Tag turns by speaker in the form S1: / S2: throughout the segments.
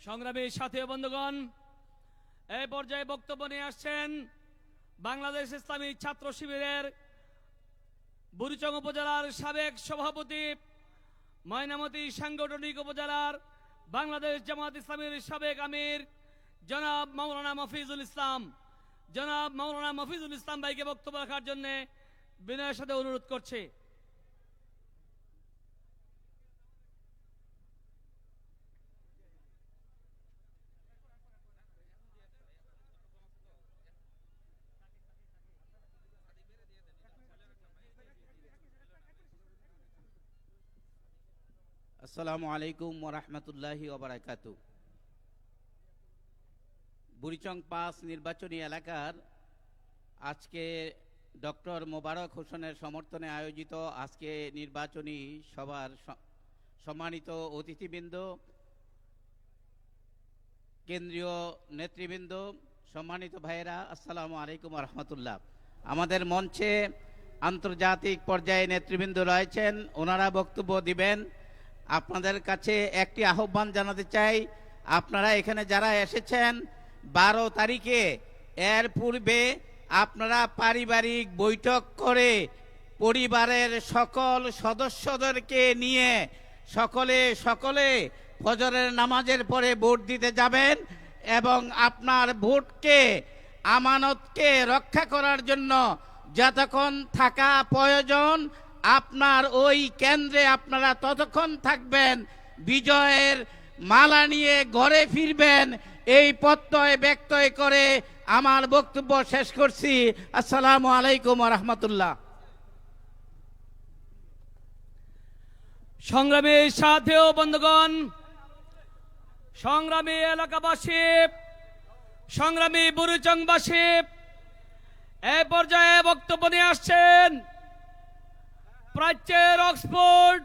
S1: সংগ্রামী সাথী ও বন্ধুগণ, এই পর্যায়ে বক্তব্য নিয়ে আসছেন বাংলাদেশ ইসলামী ছাত্র শিবিরের বুড়িচং উপজেলার সাবেক সভাপতি, ময়নামতি সাংগঠনিক উপজেলার বাংলাদেশ জামাত ইসলামীর সাবেক আমির জনাব মাওলানা মফিজুল ইসলাম। জনাব মাওলানা মফিজুল ইসলাম ভাইকে বক্তব্য রাখার জন্য বিনয়ের সাথে অনুরোধ করছে।
S2: আসসালামু আলাইকুম ওয়া রাহমাতুল্লাহি ওয়া বারাকাতুহু। বুড়িচং ৫ নির্বাচনী এলাকার আজকে ডক্টর মোবারক হোসেনের সমর্থনে আয়োজিত আজকে নির্বাচনী সভার সম্মানিত অতিথিবৃন্দ, কেন্দ্রীয় নেতৃবৃন্দ, সম্মানিত ভাইয়েরা, আসসালামু আলাইকুম ওয়া রাহমাতুল্লাহ। আমাদের মঞ্চে আন্তর্জাতিক পর্যায়ে নেতৃবৃন্দ রয়েছেন, ওনারা বক্তব্য দিবেন। আপনাদের কাছে একটি আহ্বান জানাতে চাই, আপনারা এখানে যারা এসেছেন 12 তারিখে এর পূর্বে আপনারা পারিবারিক বৈঠক করে পরিবারের সকল সদস্যদেরকে নিয়ে সকলে ফজরের নামাজের পরে ভোট দিতে যাবেন এবং আপনার ভোটকে, আমানতকে রক্ষা করার জন্য যতক্ষণ থাকা প্রয়োজন আপনার ওই কেন্দ্রে আপনারা ততক্ষণ থাকবেন, বিজয়ের মালা নিয়ে ঘরে ফিরবেন। এই প্রত্যয় ব্যক্ত করে আমার বক্তব্য শেষ করছি। আসসালামু আলাইকুম ওয়া রাহমাতুল্লাহ।
S1: সংগ্রামী সাথী ও বন্ধুগণ, সংগ্রামী এলাকাবাসী, সংগ্রামী বুড়িচংবাসী, এই পর্যায়ে বক্তব্য নিয়ে আসছেন প্রাচ্যের অক্সফোর্ড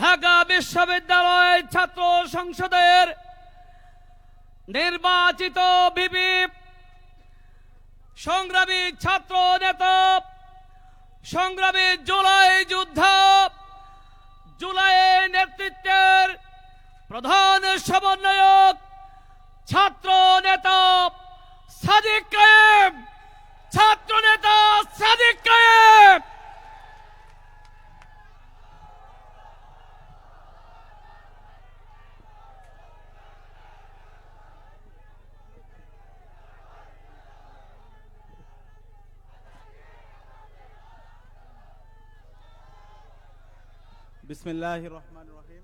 S1: ঢাকা বিশ্ববিদ্যালয় ছাত্র সংসদের নির্বাচিত ভিপি, সংগ্রামী ছাত্র নেতা, সংগ্রামী জুলাই যোদ্ধা, জুলাই নেতৃত্বের প্রধান সমন্বয়ক, ছাত্র নেতা সাদিক কায়েম, ছাত্র নেতা সাদিক কায়েম।
S3: বিসমিল্লাহির রহমানির রহিম।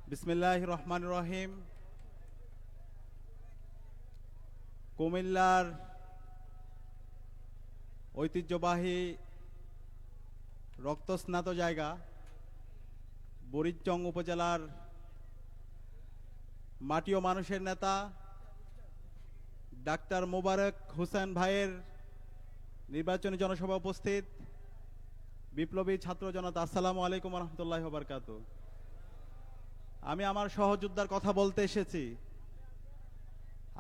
S3: বিসমিল্লাহির রহমানির রহিম। কুমিল্লার ঐতিহ্যবাহী রক্তস্নাত জায়গা বুড়িচং উপজেলার মাটি ও মানুষের নেতা ডাক্তার মোবারক হোসেন ভাইয়ের নির্বাচনী জনসভা উপস্থিত বিপ্লবী ছাত্র জনতা, আসসালামু আলাইকুম ওয়া রাহমাতুল্লাহি ওয়া বারাকাতুহু। আমি আমার সহযোদ্ধার কথা বলতে এসেছি।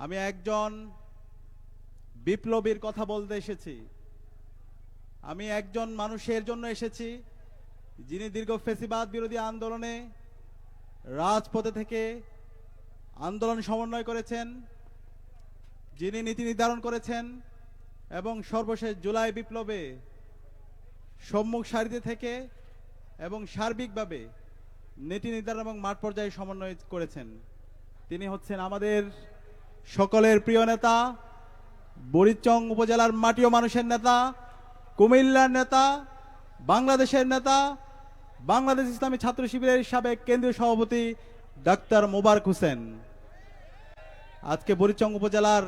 S3: আমি একজন বিপ্লবীর কথা বলতে এসেছি। আমি একজন মানুষের জন্য এসেছি যিনি দীর্ঘ ফ্যাসিবাদ বিরোধী আন্দোলনে রাজপথে থেকে আন্দোলন সমন্বয় করেছেন, যিনি নীতি নির্ধারণ করেছেন এবং সর্বশেষ জুলাই বিপ্লবে সম্মুখ সারিতে থেকে এবং সার্বিকভাবে নীতি নির্ধারণ এবং মাঠ পর্যায়ে সমন্বয় করেছেন। তিনি হচ্ছেন আমাদের সকলের প্রিয় নেতা, বুড়িচং উপজেলার মাটি ও মানুষের নেতা, কুমিল্লার নেতা, বাংলাদেশের নেতা, বাংলাদেশ ইসলামী ছাত্র শিবিরের সাবেক কেন্দ্রীয় সভাপতি ডাক্তার মোবারক হোসেন। আজকে বুড়িচং উপজেলার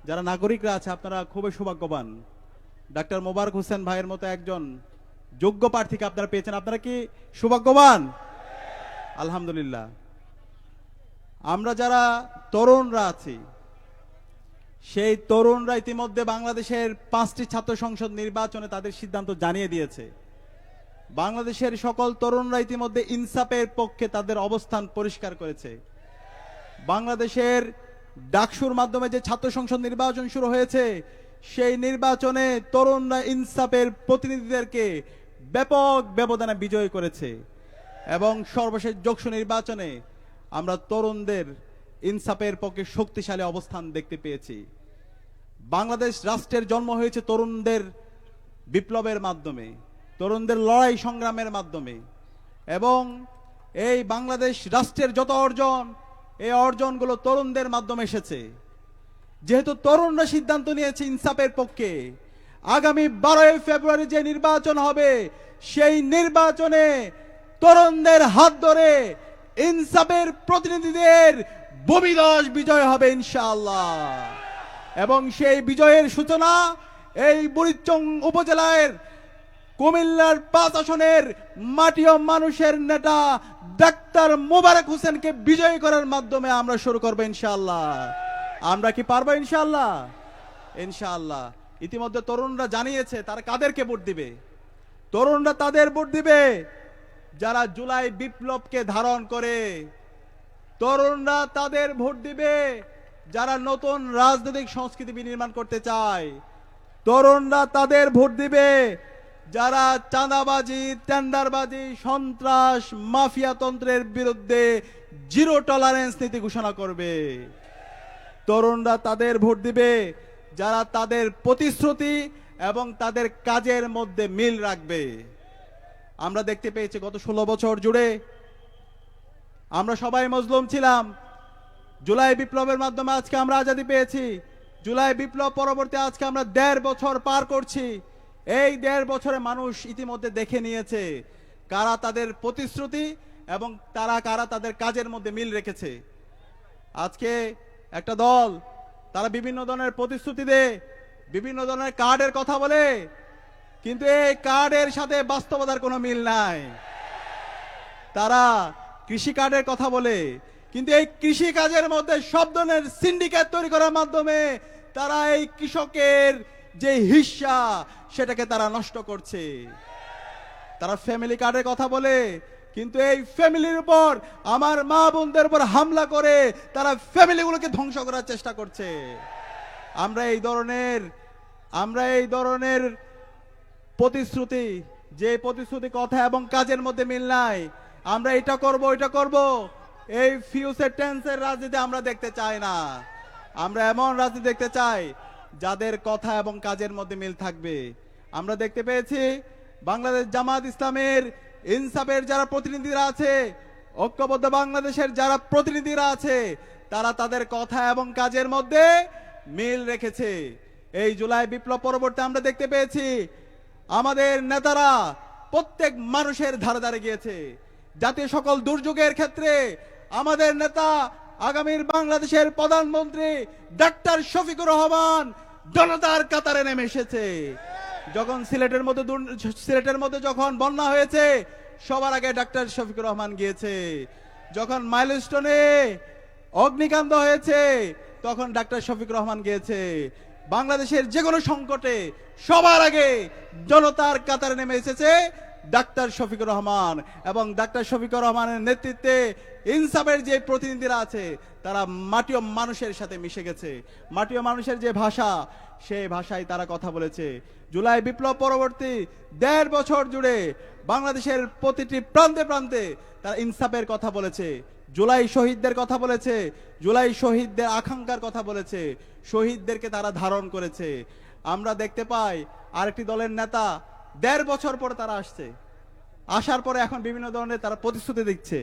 S3: যারা নাগরিকরা আছে আপনারা খুবই সৌভাগ্যবান, ডাক্তার মোবারক হোসেন ভাইয়ের মতো একজন যোগ্য প্রার্থীকে আপনারা পেয়েছেন। আপনারা কি সৌভাগ্যবান? আলহামদুলিল্লাহ। আমরা যারা তরুণরা আছি, সেই তরুণরা ইতিমধ্যে বাংলাদেশের 5টি ছাত্র সংসদ নির্বাচনে তাদের সিদ্ধান্ত জানিয়ে দিয়েছে। বাংলাদেশের সকল তরুণরা ইতিমধ্যে ইনসাফের পক্ষে তাদের অবস্থান পরিষ্কার করেছে। বাংলাদেশের ডাকসুর মাধ্যমে যে ছাত্র সংসদ নির্বাচন শুরু হয়েছে, সেই নির্বাচনে তরুণরা ইনসাফের প্রতিনিধিদেরকে ব্যাপক ব্যবধানে বিজয় করেছে। এবং সর্বশেষ যোগসু নির্বাচনে আমরা তরুণদের ইনসাফের পক্ষে শক্তিশালী অবস্থান দেখতে পেয়েছি। বাংলাদেশ রাষ্ট্রের জন্ম হয়েছে তরুণদের বিপ্লবের মাধ্যমে, তরুণদের লড়াই সংগ্রামের মাধ্যমে, এবং এই বাংলাদেশ রাষ্ট্রের যত অর্জন, এই অর্জনগুলো তরুণদের মাধ্যমে এসেছে। যেহেতু তরুণরা সিদ্ধান্ত নিয়েছে ইনসাফের পক্ষে, আগামী 12 ফেব্রুয়ারি যে নির্বাচন হবে সেই নির্বাচনে তরুণদের হাত ধরে ইনসাফের প্রতিনিধিদের ভূমিধস বিজয় হবে ইনশাআল্লাহ। এবং সেই বিজয়ের সূচনা এই বুড়িচং উপজেলার কুমিল্লার 5 আসনের মাটিও মানুষের নেতা ডাক্তার মোবারক হোসেনকে বিজয়ী করার মাধ্যমে আমরা শুরু করবো ইনশাআল্লাহ। আমরা কি পারবো ইনশাআল্লাহ? ইনশাআল্লাহ। ইতিমধ্যে তরুণরা জানিয়েছে তারা কাদেরকে ভোট দিবে। তরুণরা তাদের ভোট দিবে যারা জুলাই বিপ্লবকে ধারণ করে। তরুণরা তাদের ভোট দিবে যারা নতুন রাজনৈতিক সংস্কৃতি বিনির্মাণ করতে চায়। তরুণরা তাদের ভোট দিবে যারা চাঁদাবাজি, টেন্ডারবাজি, সন্ত্রাস, মাফিয়াতন্ত্রের বিরুদ্ধে জিরো টলারেন্স নীতি ঘোষণা করবে। তরুণরা তাদের ভোট দিবে যারা তাদের প্রতিশ্রুতি এবং তাদের কাজের মধ্যে মিল রাখবে। আমরা দেখতে পেয়েছি গত 16 বছর জুড়ে আমরা সবাই মজলুম ছিলাম। জুলাই বিপ্লবের মাধ্যমে আজকে আমরা আজাদি পেয়েছি। জুলাই বিপ্লব পরবর্তী আজকে আমরা 1.5 বছর পার করছি। এই 1.5 বছরে মানুষ ইতিমধ্যে দেখে নিয়েছে কারা তাদের প্রতিশ্রুতি এবং কারা তাদের কাজের মধ্যে মিল রেখেছে। আজকে একটা দল তারা বিভিন্ন ধরনের প্রতিশ্রুতি দেয়, বিভিন্ন ধরনের কার্ডের কথা বলে, কিন্তু এই কার্ডের সাথে বাস্তবতার কোনো মিল নাই। তারা কৃষি কার্ডের কথা বলে, কিন্তু এই কৃষি কাজের মধ্যে সব ধরনের সিন্ডিকেট তৈরি করার মাধ্যমে তারা এই কৃষকের যে হিস্সা সেটাকে তারা নষ্ট করছে। তারা ফ্যামিলি কার্ডের কথা বলে, কিন্তু এই ফ্যামিলির উপর, আমার মা বোনদের উপর হামলা করে তারা ফ্যামিলিগুলোকে ধ্বংস করার চেষ্টা করছে। আমরা এই ধরনের প্রতিশ্রুতি, যে প্রতিশ্রুতি কথা এবং কাজের মধ্যে মিল নাই, আমরা এটা করব ওইটা করব, এই ফিউচার টেন্সের রাজনীতি আমরা দেখতে চাই না। আমরা এমন রাজনীতি দেখতে চাই যাদের কথা এবং কাজের মধ্যে মিল থাকবে। আমরা দেখতে পেয়েছি বাংলাদেশ জামাত ইসলামের ইনসাফের যারা প্রতিনিধিরা আছে, ঐক্যবদ্ধ বাংলাদেশের যারা প্রতিনিধিরা আছে, তারা তাদের কথা এবং কাজের মধ্যে মিল রেখেছে। এই জুলাই বিপ্লব পরবর্তী আমরা দেখতে পেয়েছি আমাদের নেতারা প্রত্যেক মানুষের ধারে ধারে গিয়েছে। জাতীয় সকল দুর্যোগের ক্ষেত্রে আমাদের নেতা আগামীর বাংলাদেশের প্রধানমন্ত্রী ডাক্তার শফিকুর রহমান জনতার কাতারে নেমে এসেছে। যখন সিলেটের মধ্যে যখন বন্যা হয়েছে, সবার আগে ডাক্তার শফিকুর রহমান গিয়েছে। যখন মাইলস্টোনে অগ্নিকাণ্ড হয়েছে, তখন ডাক্তার শফিকুর রহমান গিয়েছে। বাংলাদেশের যে কোনো সংকটে সবার আগে জনতার কাতারে নেমে এসেছে ডাক্তার শফিকুর রহমান। এবং ডাক্তার শফিকুর রহমানের নেতৃত্বে ইনসাফের যে প্রতিনিধিরা আছে তারা মাটিও মানুষের সাথে মিশে গেছে। মাটিও মানুষের যে ভাষা, সেই ভাষায় তারা কথা বলেছে। জুলাই বিপ্লব পরবর্তী 1.5 বছর জুড়ে বাংলাদেশের প্রতিটি প্রান্তে প্রান্তে তারা ইনসাফের কথা বলেছে, জুলাই শহীদদের কথা বলেছে, জুলাই শহীদদের আকাঙ্ক্ষার কথা বলেছে, শহীদদেরকে তারা ধারণ করেছে। আমরা দেখতে পাই আরেকটি দলের নেতা 1.5 বছর পর তারা আসছে, আসার পরে এখন বিভিন্ন ধরনের তারা প্রতিশ্রুতি দিচ্ছে,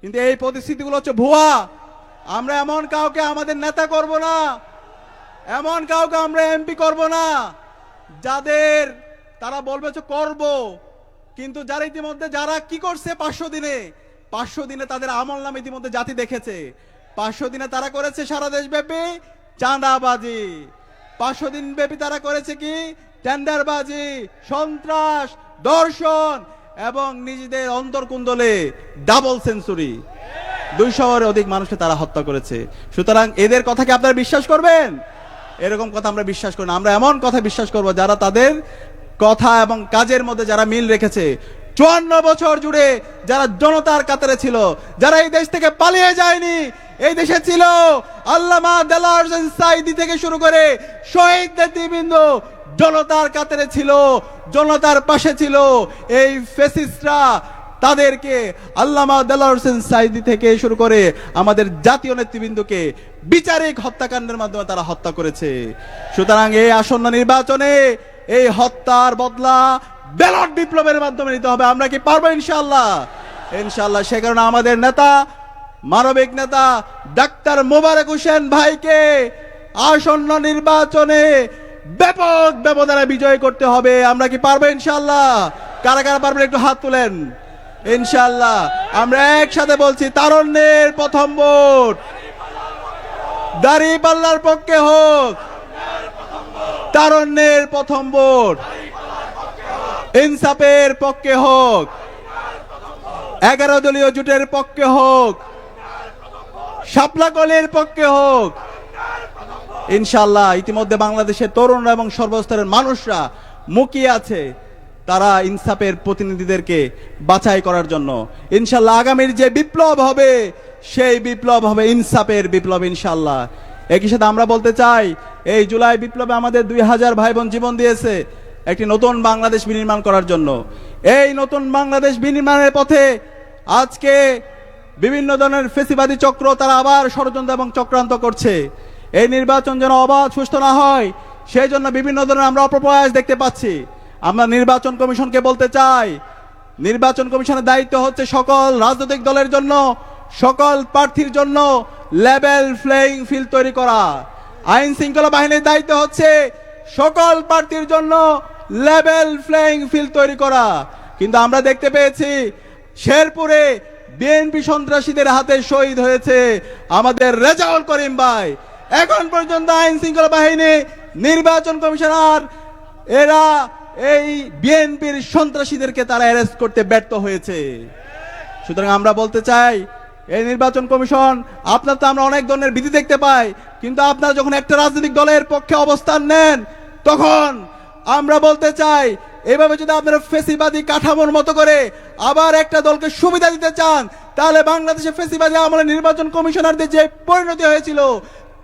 S3: কিন্তু এই প্রতিশ্রুতিগুলো হচ্ছে ভুয়া। আমরা এমন কাউকে আমাদের নেতা করব না, এমন কাউকে আমরা এমপি করব না যাদের তারা বলবে যে করব, কিন্তু যারা ইতিমধ্যে যারা কি করছে 500 দিনে তাদের আমল নাম ইতিমধ্যে জাতি দেখেছে। 500 দিনে তারা করেছে সারা দেশব্যাপী চাঁদাবাজি, 500 দিন ব্যাপী তারা করেছে কি টেন্ডারবাজি, সন্ত্রাস, ধর্ষণ এবং নিজেদের অন্তর্কুণ্ডলে ডাবল সেঞ্চুরি, 200-এর অধিক মানুষকে তারা হত্যা করেছে। সুতরাং এদের কথা কি আপনারা বিশ্বাস করবেন? এরকম কথা আমরা বিশ্বাস করি না। আমরা এমন কথা বিশ্বাস করব যারা তাদের কথা এবং কাজের মধ্যে যারা মিল রেখেছে। 54 বছর জুড়ে যারা জনতার কাতারে ছিল, যারা এই দেশ থেকে পালিয়ে যায়নি, এই দেশে ছিল আল্লামা দেলাওয়ার হোসেন সাঈদী থেকে শুরু করে শহীদ নেতৃবৃন্দ জনতার কাতারে ছিল, জনতার পাশে ছিল। এই ফ্যাসিস্টরা তাদেরকে আল্লামা দেলোয়ার হোসেন সাঈদী থেকে শুরু করে আমাদের জাতীয় নেতৃবৃন্দকে বিচারিক হত্যাকাণ্ডের মাধ্যমে তারা হত্যা করেছে। সুতরাং এই আসন্ন নির্বাচনে এই হত্যার বদলা ব্যালট বিপ্লবের মাধ্যমে নিতে হবে। আমরা কি পারবো? ইনশাআল্লাহ, ইনশাআল্লাহ। সে কারণে আমাদের নেতা, মানবিক নেতা ডাক্তার মোবারক হোসেন ভাইকে আসন্ন নির্বাচনে ব্যাপক ব্যবধানে বিজয় করতে হবে। আমরা কি পারবো? ইনশাআল্লাহ। কারা কারা পারবেন একটু হাত তুলেন। ইনশাআল্লাহ। আমরা একসাথে বলছি, তারুণ্যের প্রথম ভোট দাঁড়িপাল্লার পক্ষে হোক, তারুণ্যের প্রথম ভোট ইনসাফের পক্ষে হোক, 11 দলীয় জোটের পক্ষে হোক, শাপলাকলের পক্ষে হোক। ইনশাআল্লাহ ইতিমধ্যে বাংলাদেশের তরুণরা এবং সর্বস্তরের মানুষরা মুখিয়ে আছে তারা ইনসাফের প্রতিনিধিদেরকে বাছাই করার জন্য। ইনশাআল্লাহ আগামীর যে বিপ্লব হবে সেই বিপ্লব হবে ইনসাফের বিপ্লব ইনশাআল্লাহ। একই সাথে আমরা বলতে চাই, এই জুলাই বিপ্লবে আমাদের 2000 ভাই বোন জীবন দিয়েছে একটি নতুন বাংলাদেশ বিনির্মাণ করার জন্য। এই নতুন বাংলাদেশ বিনির্মাণের পথে আজকে বিভিন্ন ধরনের ফেসিবাদী চক্র তারা আবার ষড়যন্ত্র এবং চক্রান্ত করছে। এই নির্বাচন যেন অবাধ সুষ্ঠু না হয় সেই জন্য বিভিন্ন ধরনের আমরা অপপ্রয়াস দেখতে পাচ্ছি। আমরা নির্বাচন কমিশনকে বলতে চাই, নির্বাচন কমিশনের দায়িত্ব হচ্ছে সকল রাজনৈতিক দলের জন্য, সকল প্রার্থীর জন্য লেভেল প্লেইং ফিল্ড তৈরি করা। আইন শৃঙ্খলা বাহিনীর দায়িত্ব হচ্ছে সকল প্রার্থীর জন্য লেভেল প্লেইং ফিল্ড তৈরি করা। কিন্তু আমরা দেখতে পেয়েছি শেরপুরে বিএনপি সন্ত্রাসীদের হাতে শহীদ হয়েছে আমাদের রেজাউল করিম ভাই। এখন পর্যন্ত আইন শৃঙ্খলা বাহিনী, নির্বাচন কমিশনার এরা এই বিএনপির সন্ত্রাসীদেরকে তারা অ্যারেস্ট করতে ব্যর্থ হয়েছে। সুতরাং আমরা বলতে চাই, এই নির্বাচন কমিশন, আপনার তো আমরা অনেক ধরনের বিধি দেখতে পাই, কিন্তু আপনারা যখন একটা রাজনৈতিক দলের পক্ষে অবস্থান নেন তখন আমরা বলতে চাই, এভাবে যদি আপনারা ফেসিবাদী কাঠামোর মতো করে আবার একটা দলকে সুবিধা দিতে চান, তাহলে বাংলাদেশে ফেসিবাদী আমলে নির্বাচন কমিশনারদের যে পরিণতি হয়েছিল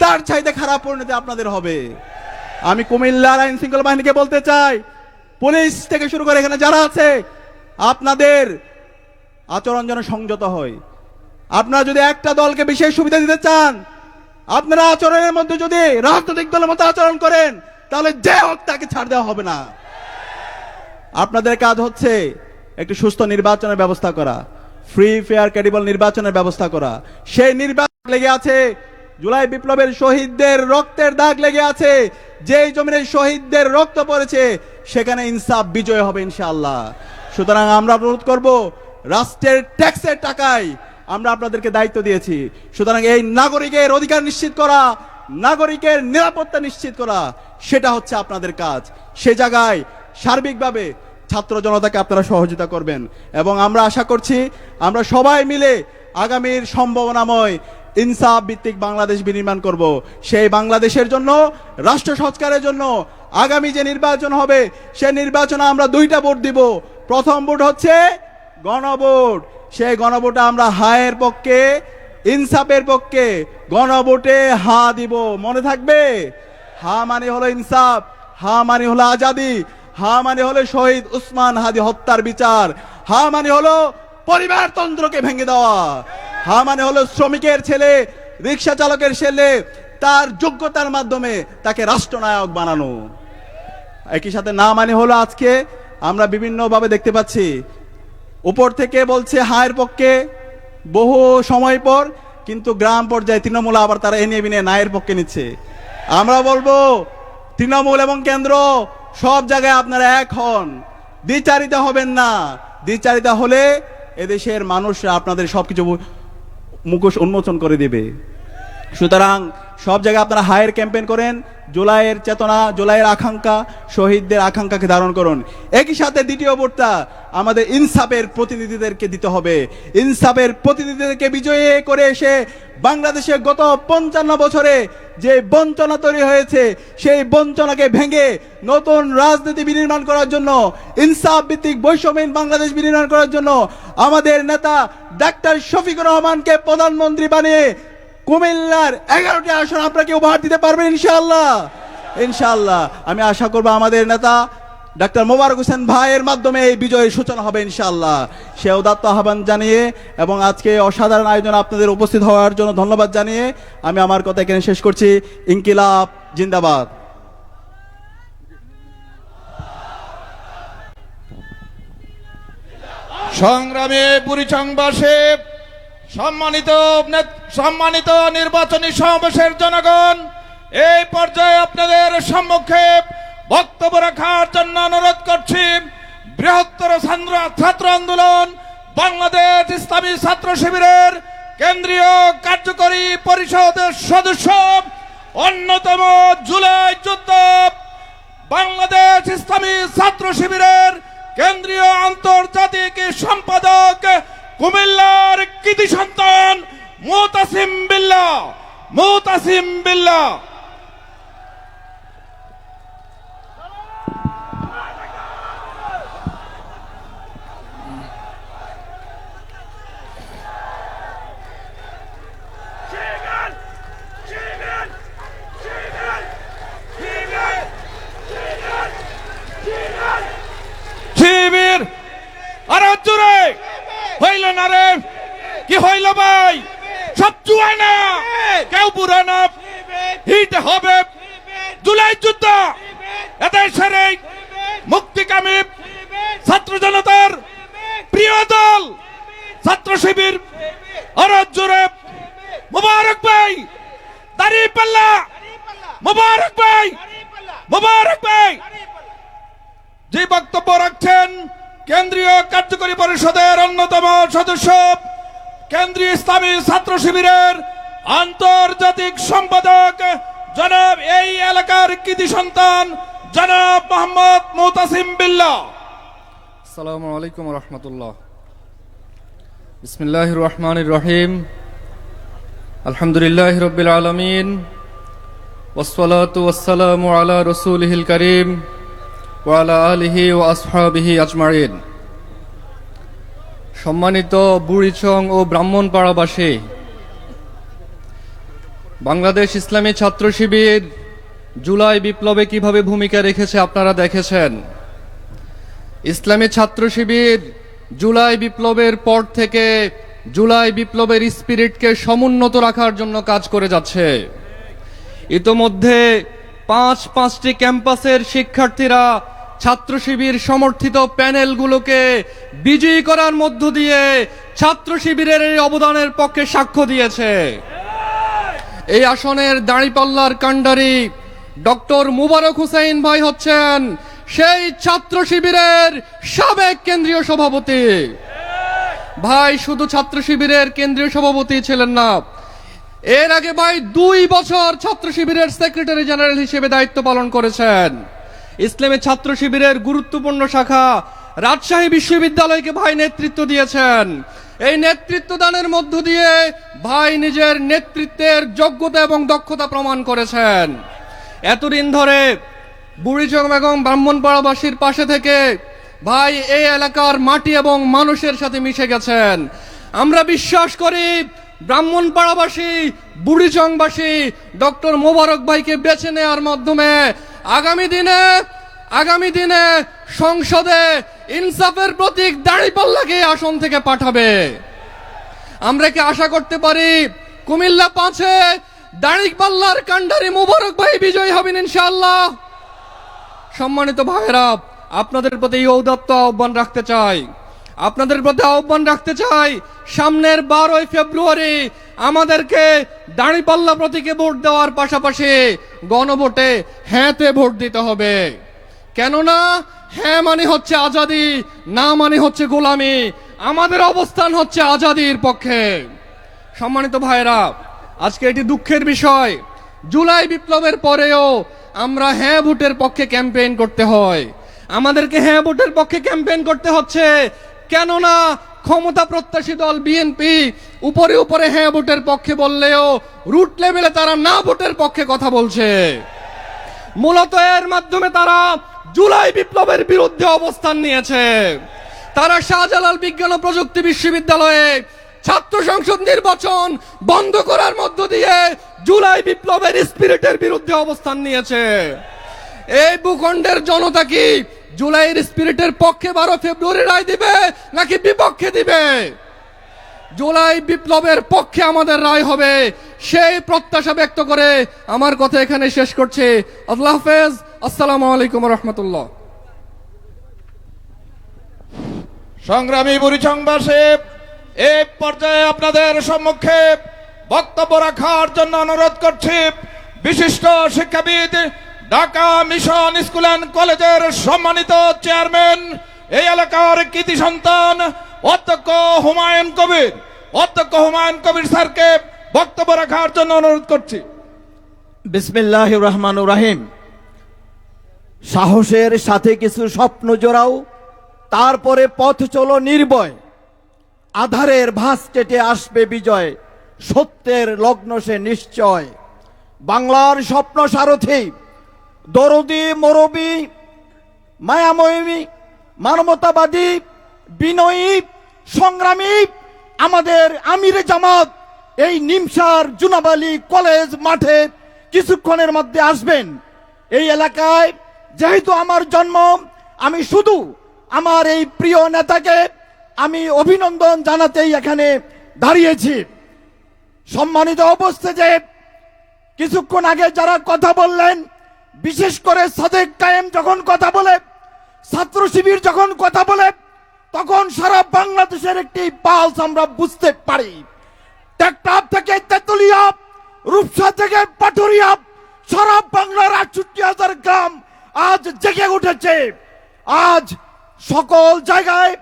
S3: তার চাইতে খারাপ পরিণতি আপনাদের হবে। আমি কুমিল্লার আইন শৃঙ্খলা বাহিনীকে বলতে চাই, পুলিশ থেকে শুরু করে এখানে যারা আছে, আপনাদের আচরণ যেন সংযত হয়। আপনারা যদি একটা দলকে বিশেষ সুবিধা দিতে চান, আপনারা আচরণের মধ্যে যদি রাজনৈতিক দলের মতো আচরণ করেন, তাহলে যে হোক তাকে ছাড় দেওয়া হবে না। আপনাদের কাজ হচ্ছে একটি সুস্থ নির্বাচনের ব্যবস্থা করা, ফ্রি ফেয়ার ক্রেডিবল নির্বাচনের ব্যবস্থা করা। সেই নির্বাচন লেগে আছে, জুলাই বিপ্লবের শহীদদের রক্তের দাগ লেগে আছে। যেই জমিনে শহীদদের রক্ত পড়েছে সেখানে ইনসাফ বিজয় হবে ইনশাআল্লাহ। সুতরাং আমরা অনুরোধ করব, রাষ্ট্রের ট্যাক্সের টাকায় আমরা আপনাদেরকে দায়িত্ব দিয়েছি। সুতরাং এই নাগরিকের অধিকার নিশ্চিত করা, নাগরিকের নিরাপত্তা নিশ্চিত করা, সেটা হচ্ছে আপনাদের কাজ। সে জায়গায় সার্বিকভাবে ছাত্র জনতাকে আপনারা সহযোগিতা করবেন এবং আমরা আশা করছি আমরা সবাই মিলে আগামীর সম্ভাবনাময় ইনসাফ ভিত্তিক বাংলাদেশ বিনির্মাণ করব। সেই বাংলাদেশের জন্য, রাষ্ট্র সংস্কারের জন্য আগামী যে নির্বাচন হবে সেই নির্বাচনে আমরা 2টা ভোট দিব। প্রথম ভোট হচ্ছে গণভোট। সেই গণভোটে আমরা হায়ের পক্ষে, ইনসাফের পক্ষে। গণভোটে হা দিব, মনে থাকবে? হা মানে হলো ইনসাফ, হা মানে হলো আজাদি, হা মানে হলো শহীদ উসমান হাদি হত্যার বিচার, হা মানে হলো পরিবারতন্ত্রকে ভেঙে দেওয়া, হা মানে হলো শ্রমিকের ছেলে, রিক্সা চালকের ছেলে, তার যোগ্যতার মাধ্যমে তাকে রাষ্ট্রনায়ক বানানো। একই সাথে না মানে হলো আজকে আমরা বিভিন্নভাবে দেখতে পাচ্ছি, উপর থেকে বলছে হায়ের পক্ষে বহু সময় পর, কিন্তু গ্রাম পর্যায়ে তৃণমূল আবার তারা এনে বিনে নায়ের পক্ষে নিচ্ছে। আমরা বলবো তৃণমূল এবং কেন্দ্র সব জায়গায় আপনারা এক হন, দ্বিচারিতা হবেন না। দ্বিচারিতা হলে এদেশের মানুষরা আপনাদের সবকিছু মুখোশ উন্মোচন করে দিবে। সুতরাং সব জায়গায় আপনারা হায়ের ক্যাম্পেইন করেন, জুলাইয়ের চেতনা, জুলাইয়ের আকাঙ্ক্ষা, শহীদদের আকাঙ্ক্ষাকে ধারণ করুন। একই সাথে দ্বিতীয় ভোটটা আমাদের ইনসাফের প্রতিনিধিদেরকে দিতে হবে। ইনসাফের প্রতিনিধিদেরকে বিজয়ী করে এসে বাংলাদেশে গত 55 বছরে যে বঞ্চনা তৈরি হয়েছে সেই বঞ্চনাকে ভেঙে নতুন রাজনীতি বিনির্মাণ করার জন্য, ইনসাফ ভিত্তিক বৈষম্যহীন বাংলাদেশ বিনির্মাণ করার জন্য আমাদের নেতা ডাক্তার শফিকুর রহমানকে প্রধানমন্ত্রী বানিয়ে কুমিল্লার 11টি আসন আপনাকে উপহার দিতে পারবেন ইনশাআল্লাহ। ইনশাআল্লাহ আমি আশা করব আমাদের নেতা ডাক্তার মোবারক হোসেন ভাইয়ের মাধ্যমে এই বিজয়ের সূচনা হবে ইনশাআল্লাহ। সে উদাত্ত আহ্বান জানিয়ে এবং আজকে অসাধারণ আয়োজন আপনাদের উপস্থিত হওয়ার জন্য ধন্যবাদ জানিয়ে আমি আমার কথা এখানে শেষ করছি। ইনকিলাব জিন্দাবাদ।
S4: সংগ্রামী বুড়িচংবাসী, সম্মানিত নির্বাচনী সমাবেশের জনগণ, এই পর্যায়ে আপনাদের সম্মুখে বক্তব্য রাখার জন্য অনুরোধ করছি বৃহত্তর ছাত্র আন্দোলন বাংলাদেশ ইসলামী ছাত্র শিবিরের কেন্দ্রীয় কার্যকরী পরিষদের সদস্য, অন্যতম জুলাই যোদ্ধা, বাংলাদেশ ইসলামী ছাত্র শিবিরের কেন্দ্রীয় আন্তর্জাতিক সম্পাদক, কুমিল্লার কৃতি সন্তান মুতাসিম বিল্লাহ। শিবির আরো জোরে হইল না রে, কি হইল ভাই? সব চুয়ায় না, কেউ পুরা না, হিট হবে জুলাই যুদ্ধ। এদেশের মুক্তিকামী ছাত্র জনতার প্রিয় দল ছাত্র শিবির আরো জোরে মুবারক ভাই, দাঁড়িপাল্লা মুবারক ভাই, মুবারক ভাই। যে বক্তব্য রাখছেন কেন্দ্রীয় কার্যকরী পরিষদের অন্যতম সদস্য, কেন্দ্রীয় ইসলামী ছাত্র শিবিরের আন্তর্জাতিক সম্পাদক, জনাব এই এলাকার কৃতি সন্তান জনাব মোহাম্মদ মুতাসিম বিল্লাহ।
S5: আসসালামু আলাইকুম রহমতুল্লাহ। বিসমিল্লাহির রহমানির রহিম। আলহামদুলিল্লাহি রাব্বিল আলামিন, ওয়াসসালাতু ওয়াসসালামু আলা রাসূলিহিল কারীম ওয়া আলা আলিহি ওয়া আসহাবিহি আজমাইন। সম্মানিত বুড়িচং ও ব্রাহ্মণপাড়াবাসী, বাংলাদেশ ইসলামী ছাত্র শিবির জুলাই বিপ্লবে কিভাবে ভূমিকা রেখেছে আপনারা দেখেছেন। ইসলামী ছাত্র শিবির জুলাই বিপ্লবের পর থেকে জুলাই বিপ্লবের স্পিরিটকে সমুন্নত রাখার জন্য কাজ করে যাচ্ছে। ইতোমধ্যে পাঁচটি ক্যাম্পাসের শিক্ষার্থীরা ছাত্র শিবির সমর্থিত প্যানেলগুলোকে বিজয়ী করার মধ্য দিয়ে ছাত্র শিবিরের এই অবদানের পক্ষে সাক্ষ্য দিয়েছে। এই আসনের দাঁড়িপাল্লার কাণ্ডারি ডক্টর মুবারক হোসেন ভাই হচ্ছেন সেই ছাত্র শিবিরের সাবেক কেন্দ্রীয় সভাপতি। ভাই শুধু ছাত্র শিবিরের কেন্দ্রীয় সভাপতি ছিলেন না, এর আগে ভাই 2 বছর ছাত্র শিবিরের সেক্রেটারি জেনারেল হিসেবে দায়িত্ব পালন করেছেন। ইসলামী ছাত্র শিবিরের গুরুত্বপূর্ণ শাখা রাজশাহী বিশ্ববিদ্যালয়কে ভাই নেতৃত্ব দিয়েছেন। এই নেতৃত্ব দানের মধ্য দিয়ে ভাই নিজের নেতৃত্বের যোগ্যতা এবং দক্ষতা প্রমাণ করেছেন। এতদিন ধরে বুড়িচং এবং ব্রাহ্মণপাড়াবাসীর পাশে থেকে ভাই এই এলাকার মাটি এবং মানুষের সাথে মিশে গেছেন। আমরা বিশ্বাস করি ব্রাহ্মণপাড়াবাসী, বুড়িচংবাসী ডক্টর মোবারক ভাইকে বেছে নেওয়ার মাধ্যমে আগামী দিনে সংসদে ইনসাফের প্রতীক দাঁড়িপাল্লাকে আসন থেকে পাঠাবে। আমরা কি আশা করতে পারি কুমিল্লা 5-এ দাঁড়িপাল্লার কাণ্ডারি মোবারক ভাই বিজয়ী হবেন ইনশাআল্লাহ? সম্মানিত ভাইয়েরা, আপনাদের প্রতি এই ঔদাত্ত আহ্বান রাখতে চাই সামনের 12ই ফেব্রুয়ারি আমাদেরকে দাঁড়িপাল্লা প্রতীকে ভোট দেওয়ার পাশাপাশি গণভোটে হ্যাঁতে ভোট দিতে হবে। কেননা হ্যাঁ মানে হচ্ছে আজাদি, না মানে হচ্ছে গোলামি। আমাদের অবস্থান হচ্ছে আজাদির পক্ষে। সম্মানিত ভাইয়েরা, আজকে এটি দুঃখের বিষয়, জুলাই বিপ্লবের পরেও আমরা হ্যাঁ ভোটের পক্ষে ক্যাম্পেইন করতে হয়। আমাদেরকে হ্যাঁ ভোটের পক্ষে ক্যাম্পেইন করতে হচ্ছে কেননা ক্ষমতা প্রত্যাশী দল বিএনপি উপরে হ্যাঁ ভোটের পক্ষে বললেও রুট লেভেলে তারা না ভোটের পক্ষে কথা বলছে। মূলত এর মাধ্যমে তারা জুলাই বিপ্লবের বিরুদ্ধে অবস্থান নিয়েছে। তারা শাহজালাল বিজ্ঞান ও প্রযুক্তি বিশ্ববিদ্যালয়ে ছাত্র সংসদ নির্বাচন বন্ধ করার মধ্য দিয়ে জুলাই বিপ্লবের স্পিরিটের বিরুদ্ধে অবস্থান নিয়েছে। এই ভূখণ্ডের জনতা কি জুলাইয়ের স্পিরিটের পক্ষে 12 ফেব্রুয়ারি রায় দিবে নাকি বিপক্ষে দিবে? জুলাই বিপ্লবের পক্ষে আমাদের রায় হবে, সেই প্রত্যাশা ব্যক্ত করে আমার কথা এখানে শেষ করছি। আল্লাহ হাফেজ। আসসালামু আলাইকুম রহমতুল্লাহ।
S4: সংগ্রামী বুড়িচংবাসী, এই পর্যায়ে আপনাদের সম্মুখে বক্তব্য রাখার জন্য অনুরোধ করছি বিশিষ্ট শিক্ষাবিদ, ঢাকা মিশন স্কুল অ্যান্ড কলেজের সম্মানিত চেয়ারম্যান, এই এলাকার কৃতি সন্তান অধ্যক্ষ হুমায়ুন কবির। অধ্যক্ষ হুমায়ুন কবির স্যারকে বক্তব্য রাখার জন্য অনুরোধ করছি।
S6: বিসমিল্লাহির রহমানুর রহিম। সাহসের সাথে কিছু স্বপ্ন জোড়াও, তারপরে পথ চলো নির্ভয়। আধারের ভাঁজ কেটে আসবে বিজয়, সত্যের লগ্ন সে নিশ্চয়। বাংলার স্বপ্ন সারথি, দরদি মরবি, মায়াময়ী, মানবতাবাদী, বিনয়ী, সংগ্রামী আমাদের আমিরে জামাত এই নিমসার জুনাবালি কলেজ মাঠে কিছুক্ষণের মধ্যে আসবেন। এই এলাকায় যেহেতু আমার জন্ম, আমি শুধু আমার এই প্রিয় নেতাকে আমি অভিনন্দন জানাতেই এখানে দাঁড়িয়েছি। সম্মানিত উপস্থিতি, কিছুক্ষণ আগে যারা কথা বললেন, বিশেষ করে সাদেক কায়েম যখন কথা বলে, ছাত্র শিবির যখন কথা বলে, তখন সারা বাংলাদেশের একটি পালস আমরা বুঝতে পারি। টেকনাফ থেকে তেতুলিয়া, রূপসা থেকে পাটুরিয়া, সারা বাংলার ৬৮,০০০ গ্রাম আজ জেগে উঠেছে। আজ সকল জায়গায়